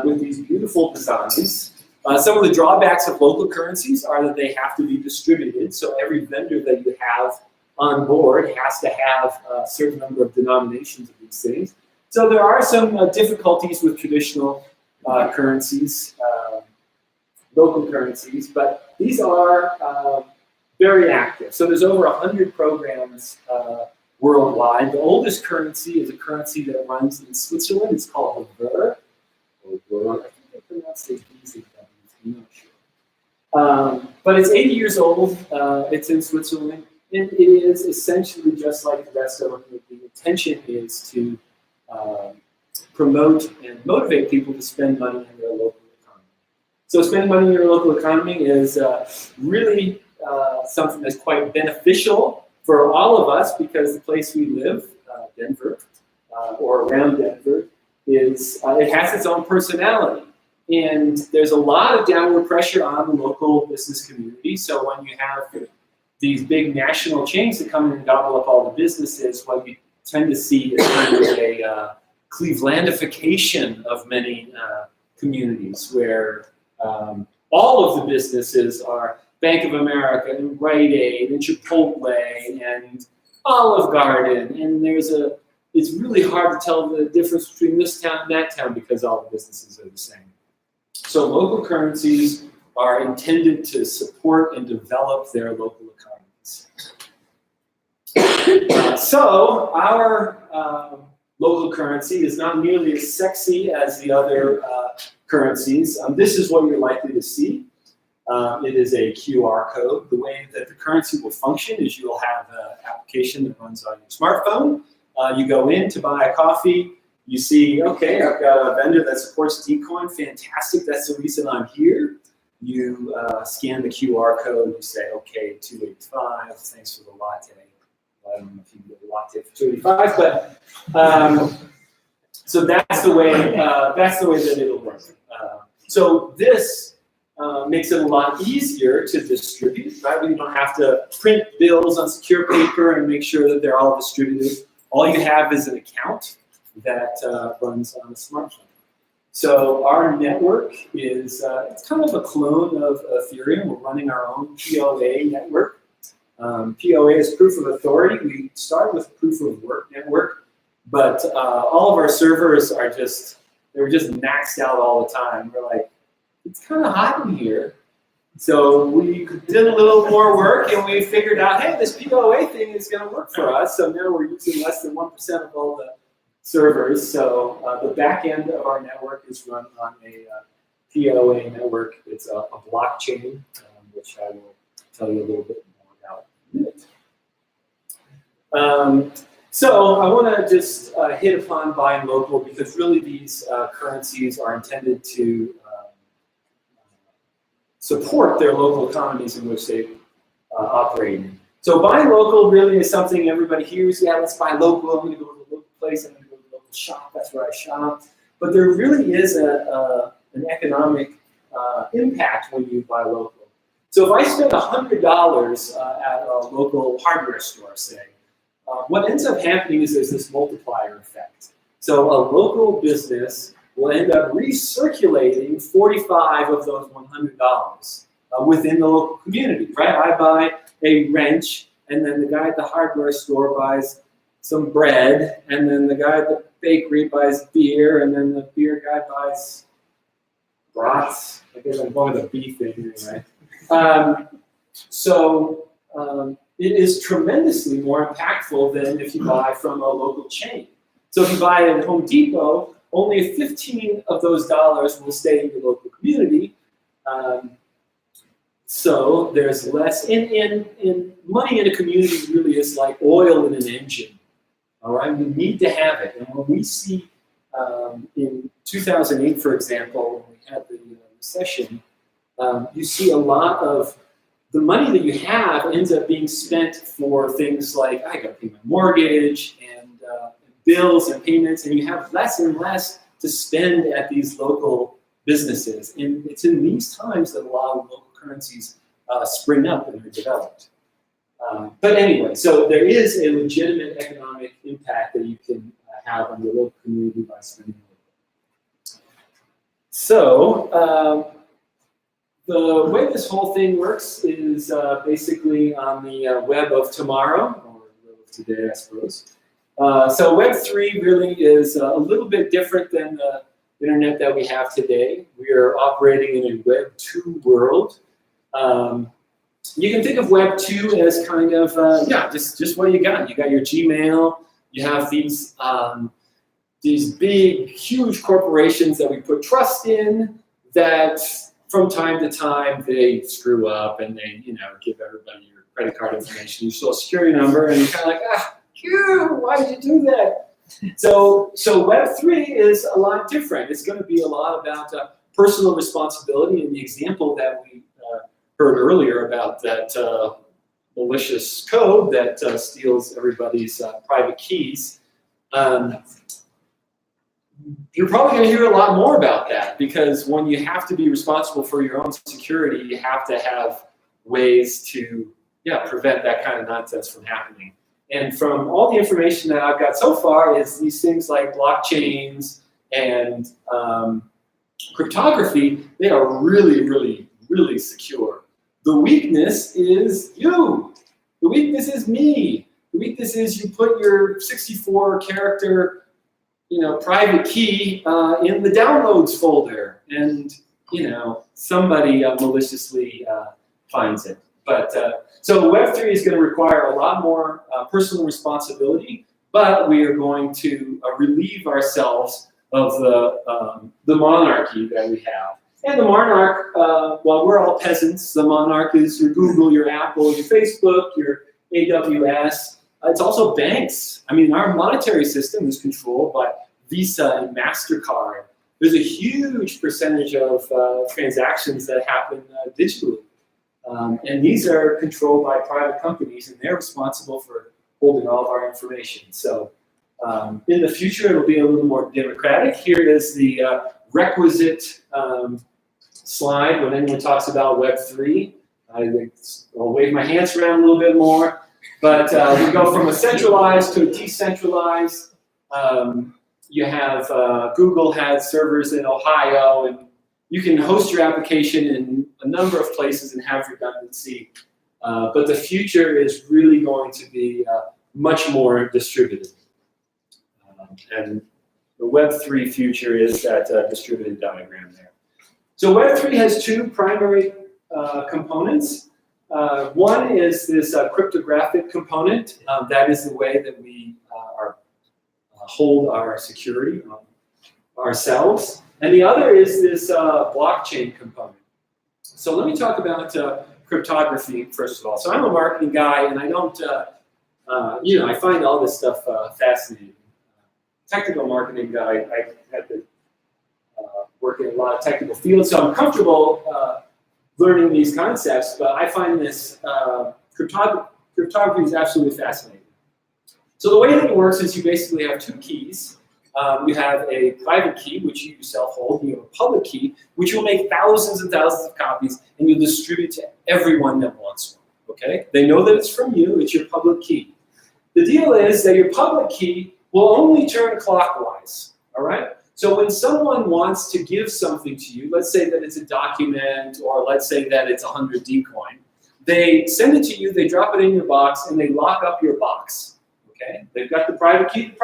with these beautiful designs. Some of the drawbacks of local currencies are that they have to be distributed. So every vendor that you have on board has to have a certain number of denominations of these things. So there are some difficulties with traditional currencies, local currencies, but these are very active. So there's over 100 programs worldwide. The oldest currency is a currency that runs in Switzerland. It's called the Ver. I think they pronounce it easy. But it's 80 years old. It's in Switzerland. And it is essentially just like the rest of them. The intention is to promote and motivate people to spend money in their local economy. So spending money in your local economy is really something that's quite beneficial for all of us because the place we live, Denver, or around Denver, is it has its own personality. And there's a lot of downward pressure on the local business community. So when you have these big national chains that come in and gobble up all the businesses, what you tend to see is kind of a Clevelandification of many communities where all of the businesses are Bank of America and Rite Aid and Chipotle and Olive Garden, and it's really hard to tell the difference between this town and that town because all the businesses are the same. So local currencies are intended to support and develop their local economies. So our local currency is not nearly as sexy as the other currencies. This is what you're likely to see. It is a QR code. The way that the currency will function is you'll have an application that runs on your smartphone. You go in to buy a coffee. You see, okay, I've got a vendor that supports Dcoin. Fantastic, that's the reason I'm here. You scan the QR code. You say, okay, $2.85. Thanks for the latte. I don't know if you can get a latte for $2.85, but so that's the way that it'll work. So this makes it a lot easier to distribute, right? You don't have to print bills on secure paper and make sure that they're all distributed. All you have is an account that runs on a smartphone. So our network is it's kind of a clone of Ethereum. We're running our own POA network. POA is proof of authority. We start with proof of work network, but all of our servers are they were just maxed out all the time. We're like, it's kind of hot in here. So we did a little more work and we figured out, hey, this POA thing is going to work for us. So now we're using less than 1% of all the servers. So the back end of our network is run on a POA network. It's a blockchain, which I will tell you a little bit more about in a minute. So I want to just hit upon buying local because really these currencies are intended to support their local economies in which they operate in. So buying local really is something everybody hears. Yeah, let's buy local. I'm going to go to the local place. I'm going to go to the local shop. That's where I shop. But there really is an economic impact when you buy local. So if I spend $100 at a local hardware store, say, what ends up happening is there's this multiplier effect. So a local business will end up recirculating 45 of those $100 within the local community, right? I buy a wrench, and then the guy at the hardware store buys some bread, and then the guy at the bakery buys beer, and then the beer guy buys brats. I guess I'm going with a beef thing anyway. It is tremendously more impactful than if you buy from a local chain. So if you buy at Home Depot, only 15 of those dollars will stay in your local community. So there's less, in money in a community really is like oil in an engine. All right, we need to have it. And when we see in 2008, for example, when we had the recession, you see a lot of the money that you have ends up being spent for things like, I got to pay my mortgage and bills and payments, and you have less and less to spend at these local businesses. And it's in these times that a lot of local currencies spring up and are developed. But anyway, so there is a legitimate economic impact that you can have on your local community by spending local. So the way this whole thing works is basically on the web of tomorrow, or web of today, I suppose. So Web 3 really is a little bit different than the internet that we have today. We are operating in a Web 2 world. You can think of Web 2 as kind of, just what you got. You got your Gmail. You have these big, huge corporations that we put trust in that from time to time, they screw up and they, give everybody your credit card information, your social security number, and you're kind of like, why did you do that? So Web3 is a lot different. It's going to be a lot about personal responsibility, and the example that we heard earlier about that malicious code that steals everybody's private keys. You're probably going to hear a lot more about that, because when you have to be responsible for your own security, you have to have ways to prevent that kind of nonsense from happening. And from all the information that I've got so far is these things like blockchains and cryptography, they are really, really, really secure. The weakness is you. The weakness is me. The weakness is you put your 64-character private key in the downloads folder, and somebody maliciously finds it. But so Web3 is going to require a lot more personal responsibility, but we are going to relieve ourselves of the monarchy that we have. And the monarch, well, we're all peasants. The monarch is your Google, your Apple, your Facebook, your AWS. It's also banks. I mean, our monetary system is controlled by Visa and MasterCard. There's a huge percentage of transactions that happen digitally. And these are controlled by private companies, and they're responsible for holding all of our information. So in the future, it'll be a little more democratic. Here is the requisite slide when anyone talks about Web3. I'll wave my hands around a little bit more. But we go from a centralized to a decentralized. You have Google has servers in Ohio, and you can host your application in a number of places and have redundancy. But the future is really going to be much more distributed. And the Web3 future is that distributed diagram there. So Web3 has two primary components. One is this cryptographic component. That is the way that we hold our security ourselves. And the other is this blockchain component. So let me talk about cryptography first of all. So I'm a marketing guy, and I don't, I find all this stuff fascinating. Technical marketing guy, I had to work in a lot of technical fields, so I'm comfortable learning these concepts, but I find this cryptography is absolutely fascinating. So the way that it works is you basically have two keys. You have a private key, which you yourself hold, and you have a public key, which you'll make thousands and thousands of copies, and you'll distribute to everyone that wants one, okay? They know that it's from you, it's your public key. The deal is that your public key will only turn clockwise, all right? So when someone wants to give something to you, let's say that it's a document, or let's say that it's 100 Dcoin, they send it to you, they drop it in your box, and they lock up your box. Okay? They've got the private key.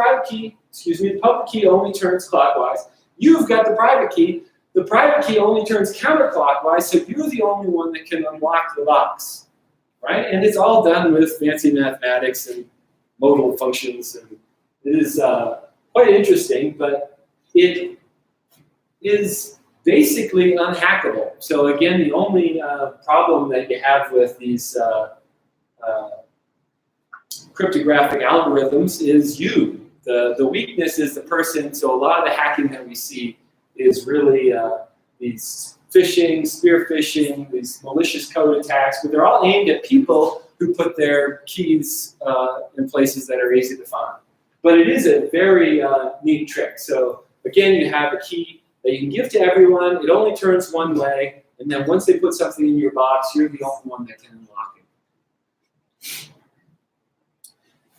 The public key only turns clockwise. You've got the private key. The private key only turns counterclockwise, so you're the only one that can unlock the box, right? And it's all done with fancy mathematics and modal functions, and it is quite interesting, but it is basically unhackable. So again, the only problem that you have with these cryptographic algorithms is you. The weakness is the person, so a lot of the hacking that we see is really these phishing, spear phishing, these malicious code attacks, but they're all aimed at people who put their keys in places that are easy to find. But it is a very neat trick. So again, you have a key that you can give to everyone, it only turns one way, and then once they put something in your box, you're the only one that can unlock it.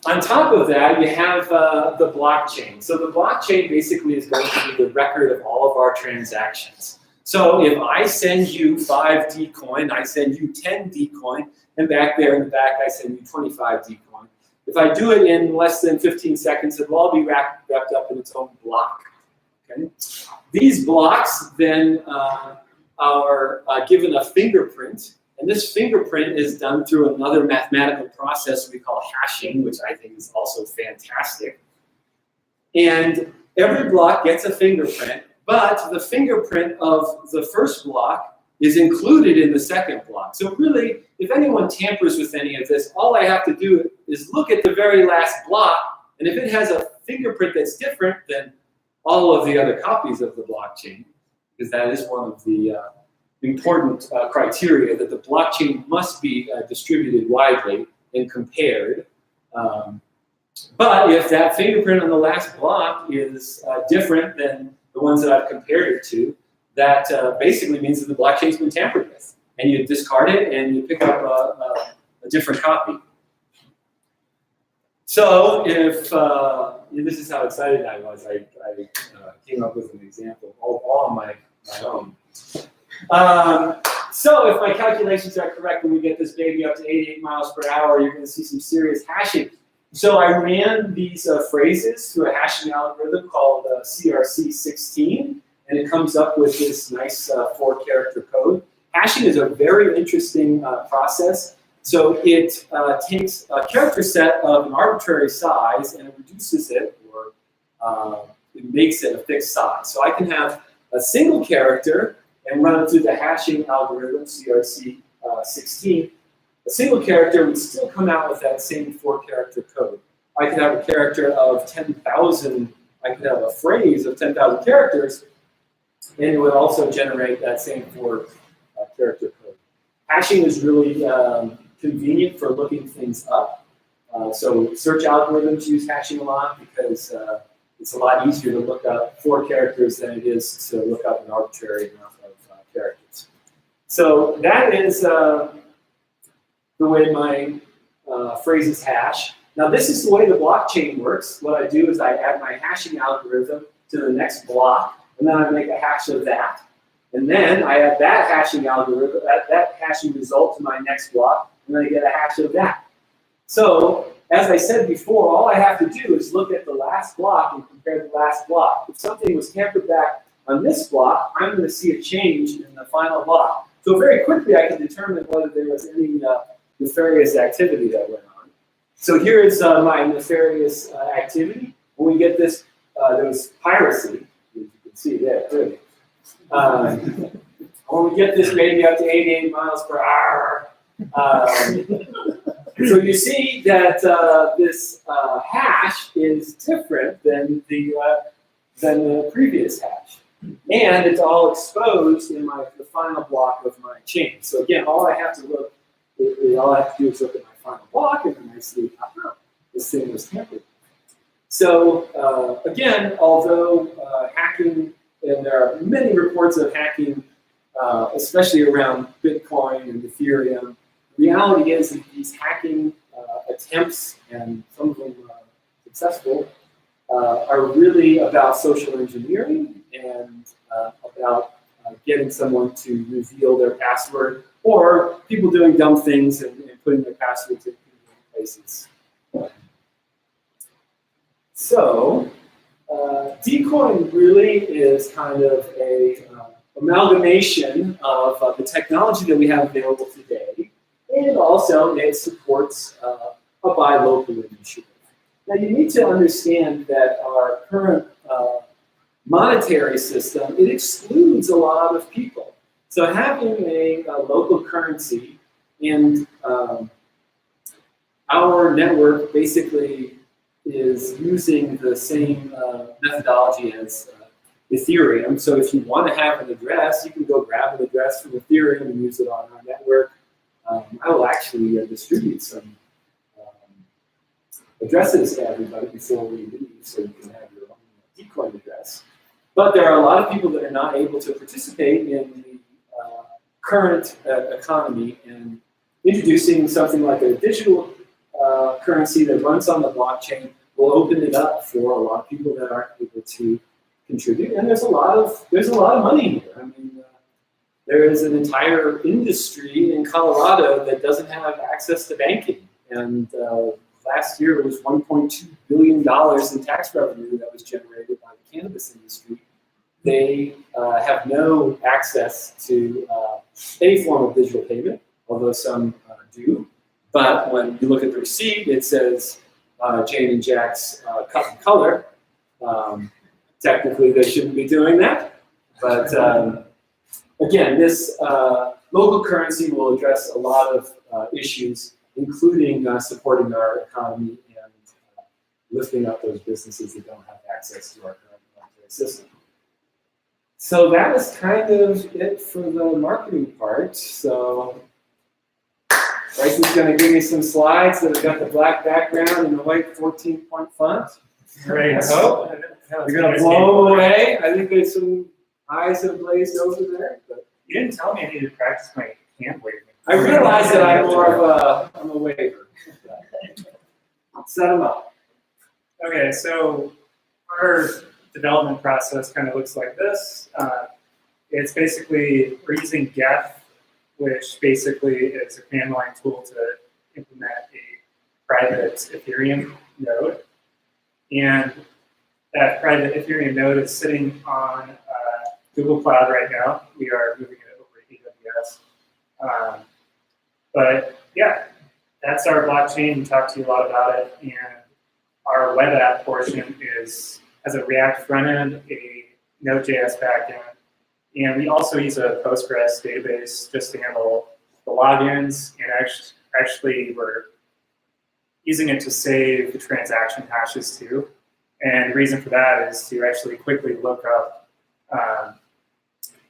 On top of that, you have the blockchain. So the blockchain basically is going to be the record of all of our transactions. So if I send you 5 Dcoin, I send you 10 Dcoin, and back there in the back I send you 25 Dcoin. If I do it in less than 15 seconds, it'll all be wrapped up in its own block. Okay? These blocks then are given a fingerprint. And this fingerprint is done through another mathematical process we call hashing, which I think is also fantastic. And every block gets a fingerprint, but the fingerprint of the first block is included in the second block. So really, if anyone tampers with any of this, all I have to do is look at the very last block, and if it has a fingerprint that's different than all of the other copies of the blockchain, because that is one of the important criteria, that the blockchain must be distributed widely and compared. But if that fingerprint on the last block is different than the ones that I've compared it to, that basically means that the blockchain's been tampered with. And you discard it and you pick up a different copy. So if, this is how excited I was, I came up with an example all on my own. So if my calculations are correct, when we get this baby up to 88 miles per hour, you're going to see some serious hashing. So I ran these phrases through a hashing algorithm called CRC16, and it comes up with this nice 4-character code. Hashing is a very interesting process. So it takes a character set of an arbitrary size and it reduces it, or it makes it a fixed size. So I can have a single character and run it through the hashing algorithm, CRC16. A single character would still come out with that same 4-character code. I could have a character of 10,000, I could have a phrase of 10,000 characters, and it would also generate that same 4-character code. Hashing is really convenient for looking things up. So search algorithms use hashing a lot because it's a lot easier to look up 4 characters than it is to look up an arbitrary amount of characters. So that is the way my phrases hash. Now this is the way the blockchain works. What I do is I add my hashing algorithm to the next block, and then I make a hash of that. And then I add that hashing algorithm, that hashing result to my next block, and then I get a hash of that. So as I said before, all I have to do is look at the last block and compare the last block. If something was tampered back on this block, I'm going to see a change in the final block. So very quickly I can determine whether there was any nefarious activity that went on. So here is my nefarious activity. When we get this, there was piracy, as you can see there, clearly. When we get this baby up to 88 miles per hour, so you see that this hash is different than the previous hash. And it's all exposed in the final block of my chain. So again, all I have to do is look at my final block, and then I see, aha, this thing was tampered. So again, although hacking, and there are many reports of hacking, especially around Bitcoin and Ethereum, the reality is that these hacking attempts, and some of them successful, are really about social engineering and about getting someone to reveal their password, or people doing dumb things and putting their passwords in places. So, Dcoin really is kind of a amalgamation of the technology that we have available today, and also it supports a buy local initiative. Now you need to understand that our current monetary system, it excludes a lot of people. So having a local currency, and our network basically is using the same methodology as Ethereum. So if you want to have an address, you can go grab an address from Ethereum and use it on our network. I will actually distribute some addresses to everybody before we leave, so you can have your own Dcoin address. But there are a lot of people that are not able to participate in the current economy, and introducing something like a digital currency that runs on the blockchain will open it up for a lot of people that aren't able to contribute. And there's a lot of money here. I mean, there is an entire industry in Colorado that doesn't have access to banking, and last year it was $1.2 billion in tax revenue that was generated by the cannabis industry. They have no access to any form of digital payment, although some do. But when you look at the receipt, it says Jane and Jack's cut and color. Technically, they shouldn't be doing that, but Again, this local currency will address a lot of issues, including supporting our economy and lifting up those businesses that don't have access to our current monetary system. So that was kind of it for the marketing part. So Bryson's going to give me some slides that have got the black background and the white 14-point font. Great. Oh, you're going to blow them away. I think there's some eyes that have glazed over there. But You didn't tell me I needed to practice my hand waving. I realize that I'm more of I'm a waver. Set them up. Okay, so our development process kind of looks like this. It's basically, we're using Geth, which basically is a command line tool to implement a private Ethereum node. And that private Ethereum node is sitting on Google Cloud right now. We are moving it over to AWS. But yeah, that's our blockchain. We talked to you a lot about it. And our web app portion has a React front end, a node.js backend, and we also use a Postgres database just to handle the logins. And actually we're using it to save the transaction hashes too. And the reason for that is to actually quickly look up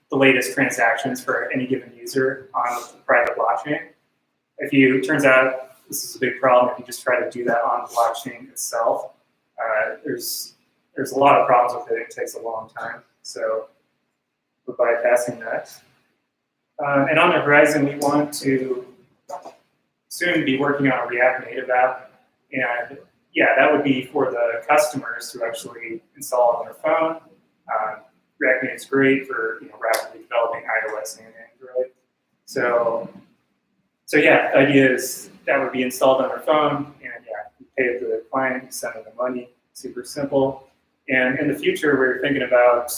the latest transactions for any given user on the private blockchain. Turns out this is a big problem if you just try to do that on the blockchain itself. There's a lot of problems with it. It takes a long time. So we're bypassing that. And on the horizon, we want to soon be working on a React Native app. And yeah, that would be for the customers to actually install on their phone. React Native is great for rapidly developing iOS and Android. So yeah, the idea is that would be installed on our phone, and yeah, you pay it to the client, send them the money, super simple. And in the future, we're thinking about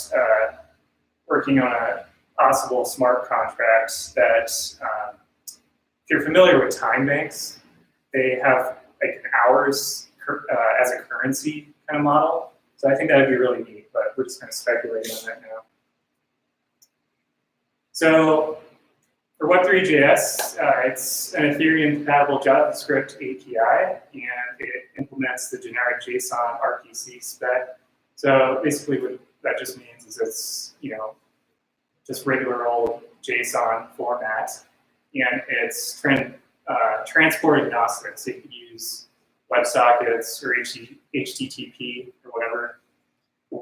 working on a possible smart contract that, if you're familiar with time banks, they have like an hours as a currency kind of model. So I think that would be really neat, but we're just kind of speculating on that now. So for Web3.js, it's an Ethereum-compatible JavaScript API, and it implements the generic JSON RPC spec. So basically what that just means is it's, just regular old JSON format, and it's transport agnostic, so you can use WebSockets or HTTP or whatever.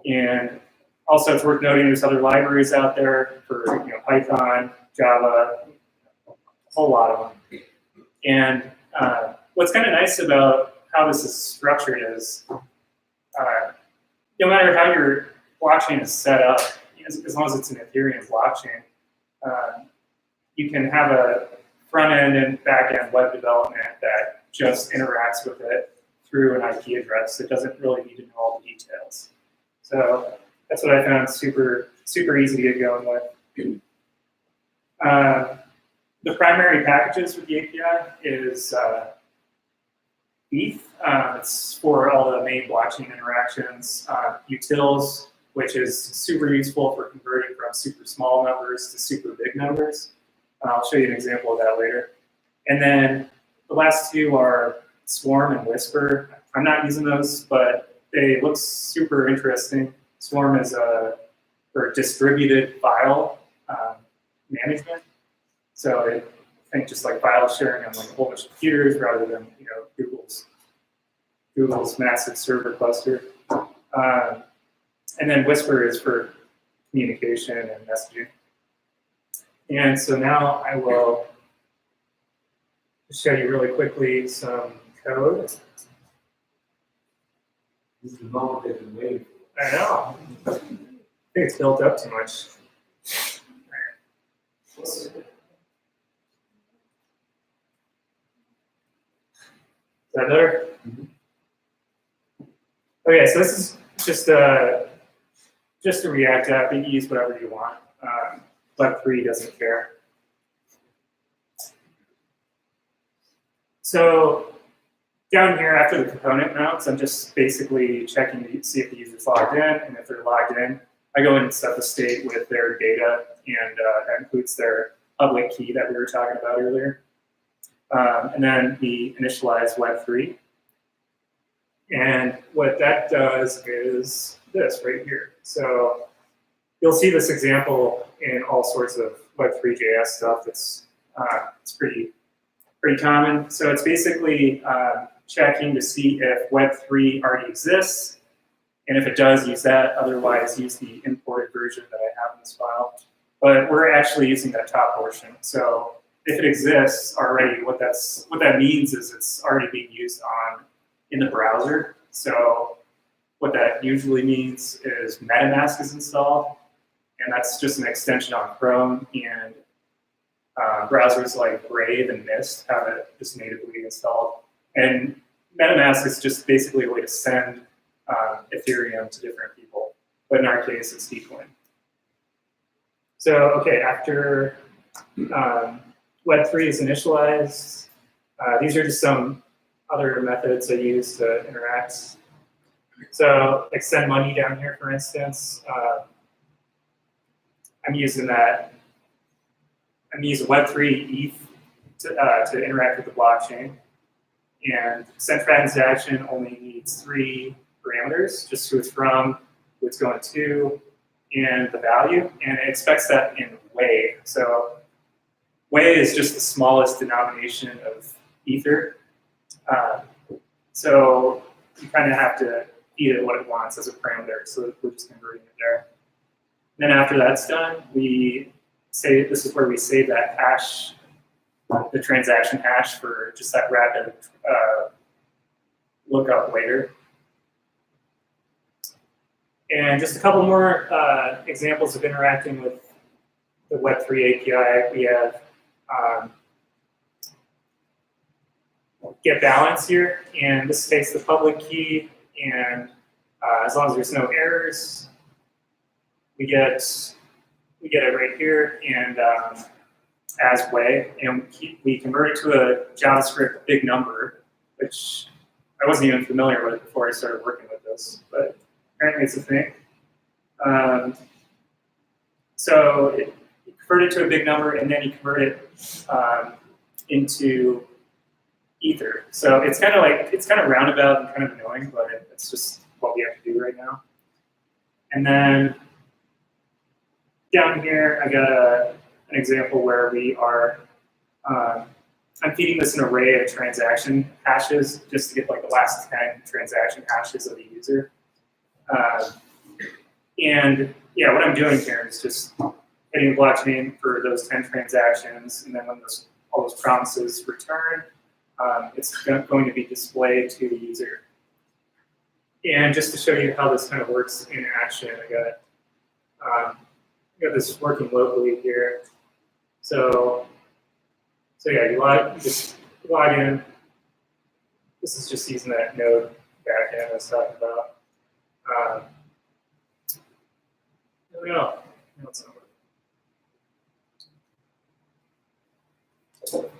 And also it's worth noting there's other libraries out there for Python, Java, a whole lot of them. And what's kind of nice about how this is structured is no matter how your blockchain is set up, as long as it's an Ethereum blockchain, you can have a front end and back end web development that just interacts with it through an IP address. It doesn't really need to know all the details. So that's what I found super easy to get going with. The primary packages with the API is ETH. It's for all the main blockchain interactions. Utils, which is super useful for converting from super small numbers to super big numbers. I'll show you an example of that later. And then the last two are Swarm and Whisper. I'm not using those, but they look super interesting. Swarm is for distributed file management. So I think just like file sharing on like a whole bunch of computers rather than Google's massive server cluster. And then Whisper is for communication and messaging. And so now I will show you really quickly some code. This is the moment they've been waiting for. I know. I think it's built up too much. Is that better? Okay, so this is just a React app. You can use whatever you want. Web3 doesn't care. So down here after the component mounts, I'm just basically checking to see if the user's logged in, and if they're logged in, I go in and set the state with their data, and that includes their public key that we were talking about earlier. And then we initialize Web3. And what that does is this right here. So you'll see this example in all sorts of Web3.js stuff. It's pretty common. So it's basically checking to see if Web3 already exists. And if it does, use that. Otherwise, use the imported version that I have in this file. But we're actually using that top portion. So if it exists already, what that means is it's already being used in the browser. So what that usually means is MetaMask is installed, and that's just an extension on Chrome. And browsers like Brave and Mist have it just natively installed. And MetaMask is just basically a way to send Ethereum to different people, but in our case, it's decoin. So, okay, after Web3 is initialized, these are just some other methods I use to interact. So, like send money down here, for instance. I'm using Web3 ETH to interact with the blockchain. And send transaction only needs 3 parameters, just who it's from, who it's going to, and the value. And it expects that in Wei. So Wei is just the smallest denomination of Ether. So you kind of have to feed it what it wants as a parameter. So we're just converting it there. And then after that's done, we say this is where we save that hash, the transaction hash for just that rapid lookup later. And just a couple more examples of interacting with the Web3 API. We have get balance here, and this takes the public key, and as long as there's no errors, we get it right here, and as Wei, and we convert it to a JavaScript big number, which I wasn't even familiar with before I started working with this, but apparently it's a thing. So you convert it to a big number, and then you convert it into Ether. So it's kind of roundabout and kind of annoying, but it's just what we have to do right now. And then down here, I got an example where we are, I'm feeding this an array of transaction hashes just to get like the last 10 transaction hashes of the user. And yeah, what I'm doing here is just hitting the blockchain for those 10 transactions, and then when all those promises return, it's going to be displayed to the user. And just to show you how this kind of works in action, I got this working locally here. So yeah, you just log in. This is just using that node backend I was talking about. There we go. No, it's not working.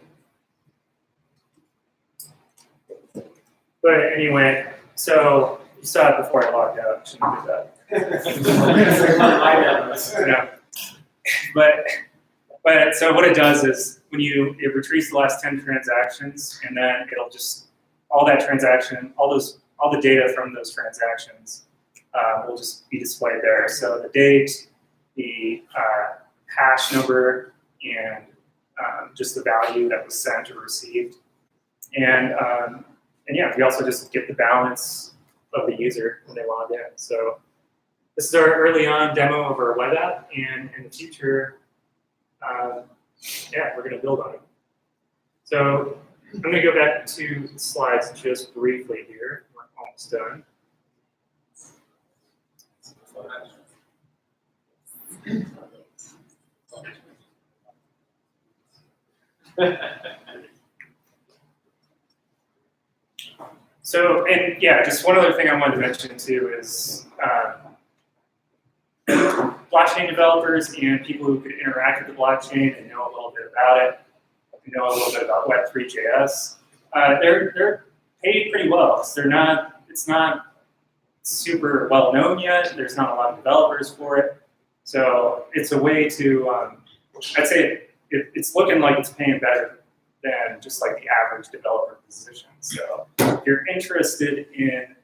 But anyway, so you saw it before I logged out. Shouldn't do that. Yeah. But so what it does is when it retrieves the last 10 transactions, and then it'll just all the data from those transactions will just be displayed there. So the date, the hash number, and just the value that was sent or received. And yeah, we also just get the balance of the user when they log in. So this is our early on demo of our web app, and in the future, yeah, we're going to build on it. So I'm going to go back to the slides just briefly here. We're almost done. So, and yeah, just one other thing I wanted to mention too is blockchain developers and people who could interact with the blockchain and know a little bit about it, and know a little bit about Web3.js, they're paid pretty well. So it's not super well known yet. There's not a lot of developers for it. So it's a way to, I'd say it's looking like it's paying better than just like the average developer position. So if you're interested in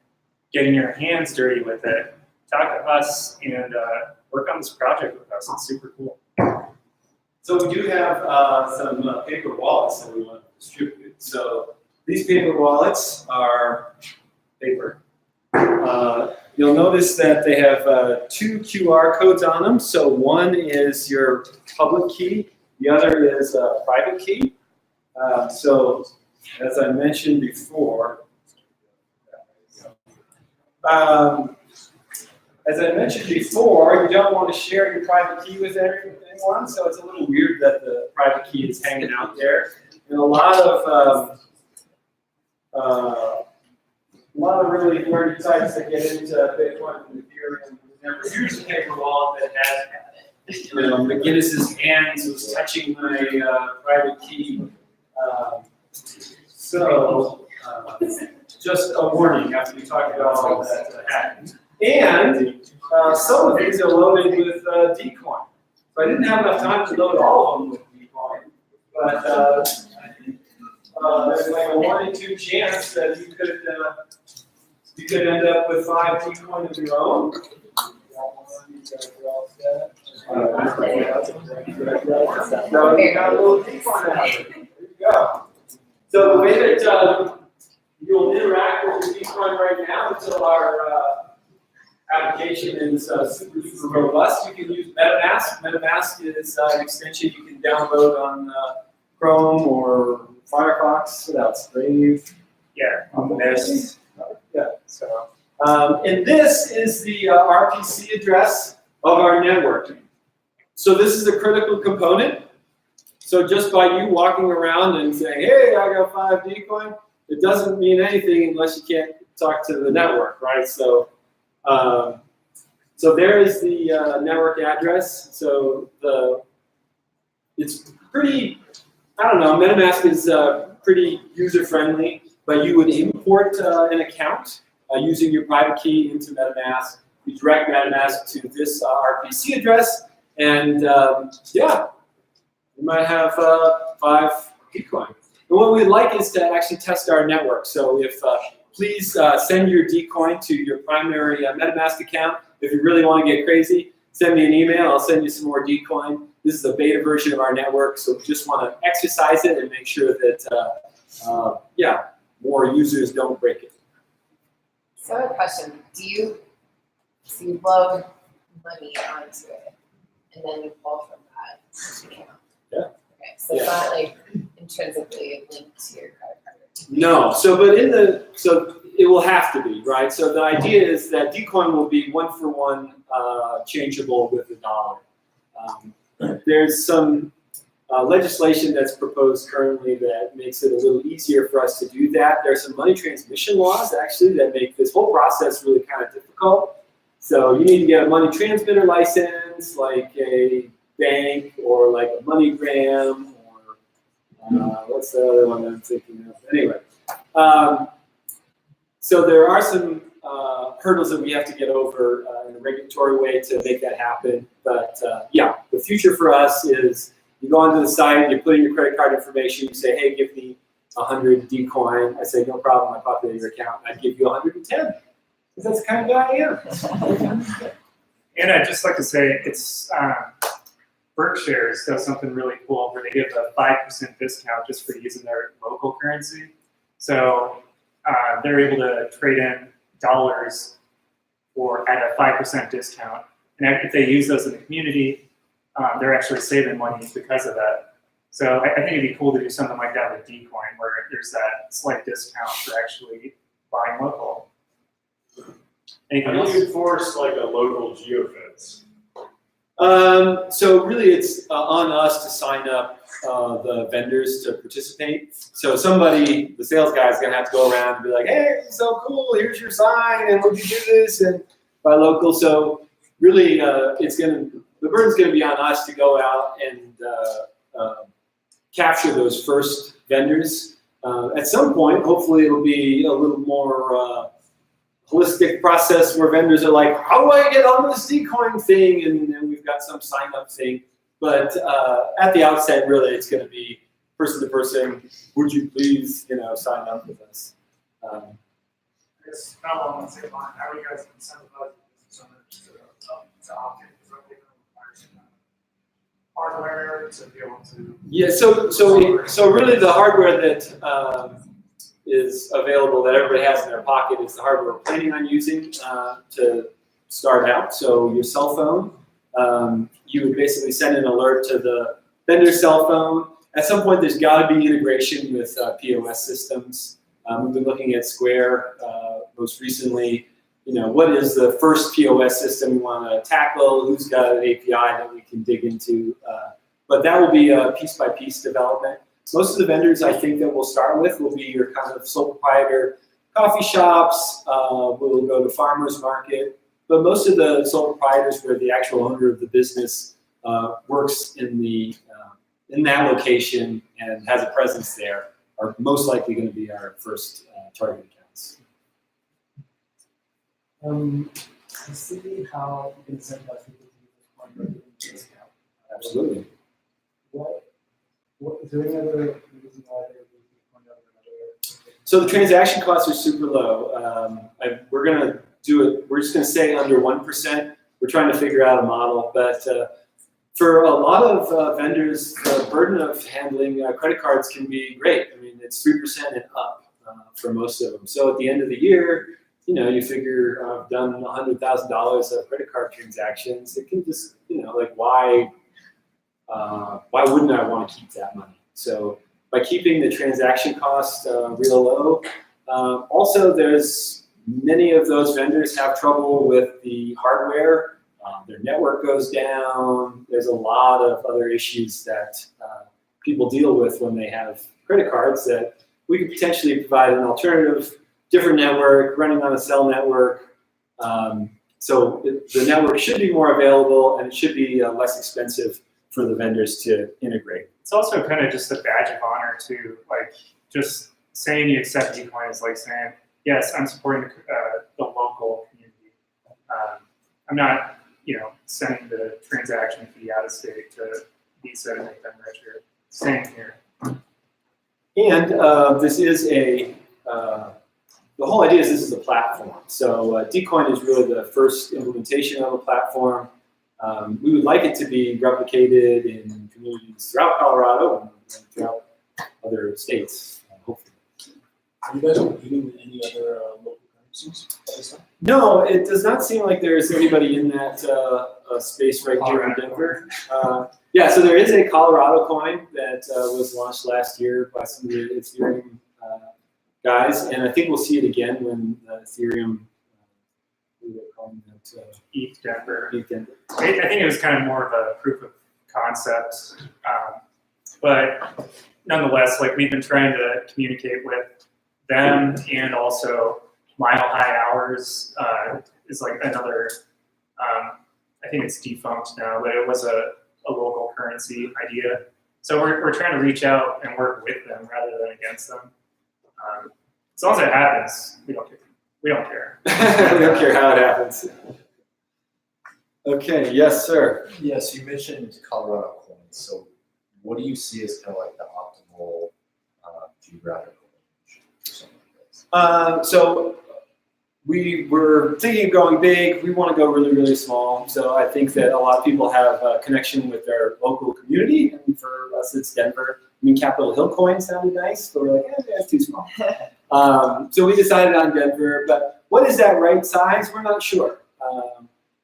getting your hands dirty with it, talk to us and work on this project with us. It's super cool. So we do have some paper wallets that we want to distribute. So these paper wallets are paper. You'll notice that they have 2 QR codes on them. So one is your public key, the other is a private key. So as I mentioned before, you don't want to share your private key with anyone, so it's a little weird that the private key is hanging out there. And a lot of really nerdy sites that get into Bitcoin and Ethereum. Here's a paper wallet that has, McGinnis's hands was touching my private key. Just a warning after we talk about all that hacking. And some of these are loaded with Dcoin. So I didn't have enough time to load all of them with Dcoin, but there's like a 1 in 2 chance that you could end up with 5 Dcoin of your own. So you got a little Dcoin out there. There you go. So the way that you'll interact with your Dcoin right now until our application is super duper robust, you can use MetaMask. MetaMask is an extension you can download on Chrome or Firefox without Brave. Yeah, on the Nest. Yeah. So, and this is the RPC address of our network. So this is a critical component. So just by you walking around and saying, "Hey, I got 5 Dcoin," it doesn't mean anything unless you can't talk to the network, right? So, so there is the network address. So it's pretty. I don't know. MetaMask is pretty user friendly, but you would import an account using your private key into MetaMask. You direct MetaMask to this RPC address, and yeah, you might have 5 Dcoin. And what we'd like is to actually test our network. So if please send your Dcoin to your primary MetaMask account. If you really want to get crazy, send me an email. I'll send you some more Dcoin. This is a beta version of our network, so we just want to exercise it and make sure that yeah, more users don't break it. So I have a question. So you load money onto it, and then you pull from that account? Yeah. Okay, so it's not like intrinsically linked to your credit card. No, so it will have to be, right? So the idea is that Dcoin will be 1-for-1 changeable with the dollar. There's some legislation that's proposed currently that makes it a little easier for us to do that. There's some money transmission laws actually that make this whole process really kind of difficult. So you need to get a money transmitter license, like a bank or like a MoneyGram, or what's the other one I'm thinking of? Anyway, so there are some hurdles that we have to get over in a regulatory way to make that happen. But yeah, the future for us is you go onto the site, you put in your credit card information, you say, hey, give me 100 Dcoin. I say, no problem, I populate your account. I'd give you 110. Because that's the kind of guy I am. And I'd just like to say, it's Berkshire's does something really cool where they give a 5% discount just for using their local currency. So they're able to trade in dollars at a 5% discount. And if they use those in the community, they're actually saving money because of that. So I think it'd be cool to do something like that with Dcoin, where there's that slight discount for actually buying local. Anything How else? do you enforce like a local geofence? So really it's on us to sign up the vendors to participate. So somebody, the sales guy is gonna have to go around and be like, hey, this is so cool, here's your sign, and would you do this, and buy local. So really the burden's gonna be on us to go out and capture those first vendors. At some point, hopefully it'll be a little more holistic process where vendors are like, how do I get on this Dcoin thing? And then we've got some sign up thing. But at the outset, really, it's going to be person to person. Would you please, sign up with us? I guess kind of along the same line, how are you guys incentivizing business owners to opt in? Because I think it requires some hardware to be able to. Yeah, so really the hardware that is available that everybody has in their pocket is the hardware we're planning on using to start out. So your cell phone, you would basically send an alert to the vendor's cell phone. At some point, there's got to be integration with POS systems. We've been looking at Square most recently. What is the first POS system we want to tackle? Who's got an API that we can dig into? But that will be a piece-by-piece development. Most of the vendors I think that we'll start with will be your kind of sole proprietor coffee shops. We'll go to farmers market. But most of the sole proprietors where the actual owner of the business works in that location and has a presence there are most likely going to be our first target accounts. To see how you can incentivize people to use this discount. Absolutely. Is there any other reason why they're using one over another? So the transaction costs are super low. We're going to do it. We're just going to say under 1%. We're trying to figure out a model, but for a lot of vendors, the burden of handling credit cards can be great. I mean, it's 3% and up for most of them. So at the end of the year, you figure I've done $100,000 of credit card transactions. It can just, why wouldn't I want to keep that money? So by keeping the transaction cost real low, also there's many of those vendors have trouble with the hardware. Their network goes down. There's a lot of other issues that people deal with when they have credit cards that we could potentially provide an alternative, different network, running on a cell network. So the network should be more available and it should be less expensive for the vendors to integrate. It's also kind of just a badge of honor too. Like just saying you accept Dcoin is like saying, yes, I'm supporting the local community. I'm not, sending the transaction fee out of state to Visa to make them richer. Same here. And this is the whole idea is this is a platform. So Dcoin is really the first implementation of a platform. We would like it to be replicated in communities throughout Colorado and throughout other states, hopefully. Are you guys competing with any other local currencies at this time? No, it does not seem like there's anybody in that space right here in Denver. Yeah, so there is a Colorado coin that was launched last year by some of the Ethereum guys, and I think we'll see it again when Ethereum, ETH Denver. ETH Denver. I think it was kind of more of a proof of concept, but nonetheless, we've been trying to communicate with them, and also Mile High Hours is another. I think it's defunct now, but it was a local currency idea. So we're trying to reach out and work with them rather than against them. As long as it happens, we don't care. We don't care. We don't care how it happens. Okay, yes, sir. Yes, you mentioned Colorado coins. So what do you see as kind of the optimal geographical range for something like this? So we were thinking of going big. We want to go really, really small. So I think that a lot of people have a connection with their local community. And for us, it's Denver. I mean, Capitol Hill coin sounded nice, but we're like, that's too small. So we decided on Denver. But what is that right size? We're not sure.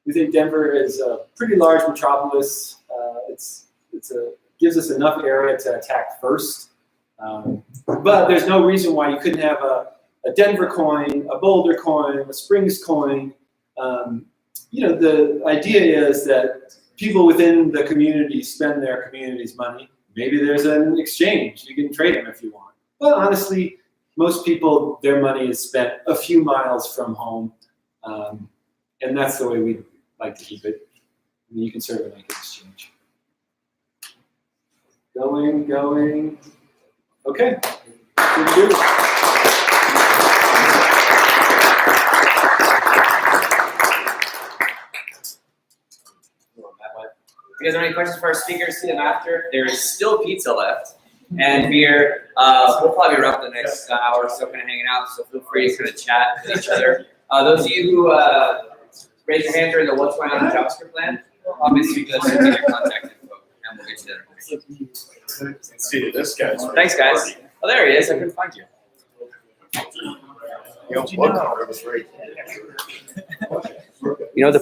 We think Denver is a pretty large metropolis. It gives us enough area to attack first. But there's no reason why you couldn't have a Denver coin, a Boulder coin, a Springs coin. The idea is that people within the community spend their community's money. Maybe there's an exchange. You can trade them if you want. But honestly, most people, their money is spent a few miles from home. And that's the way we like to keep it. I mean, you can certainly make an exchange. Going. Okay. Pretty good. you guys have any questions for our speakers? See them after. There is still pizza left and beer. We'll probably be around for the next hour or so, kind of hanging out. So feel free to kind of chat with each other. Those of you who raise your hand during the what's going on in JavaScript land, obviously just take your contact info and we'll get you there. See, this guy's. Thanks, guys. Oh, there he is. I couldn't find you. You know, what? I was right.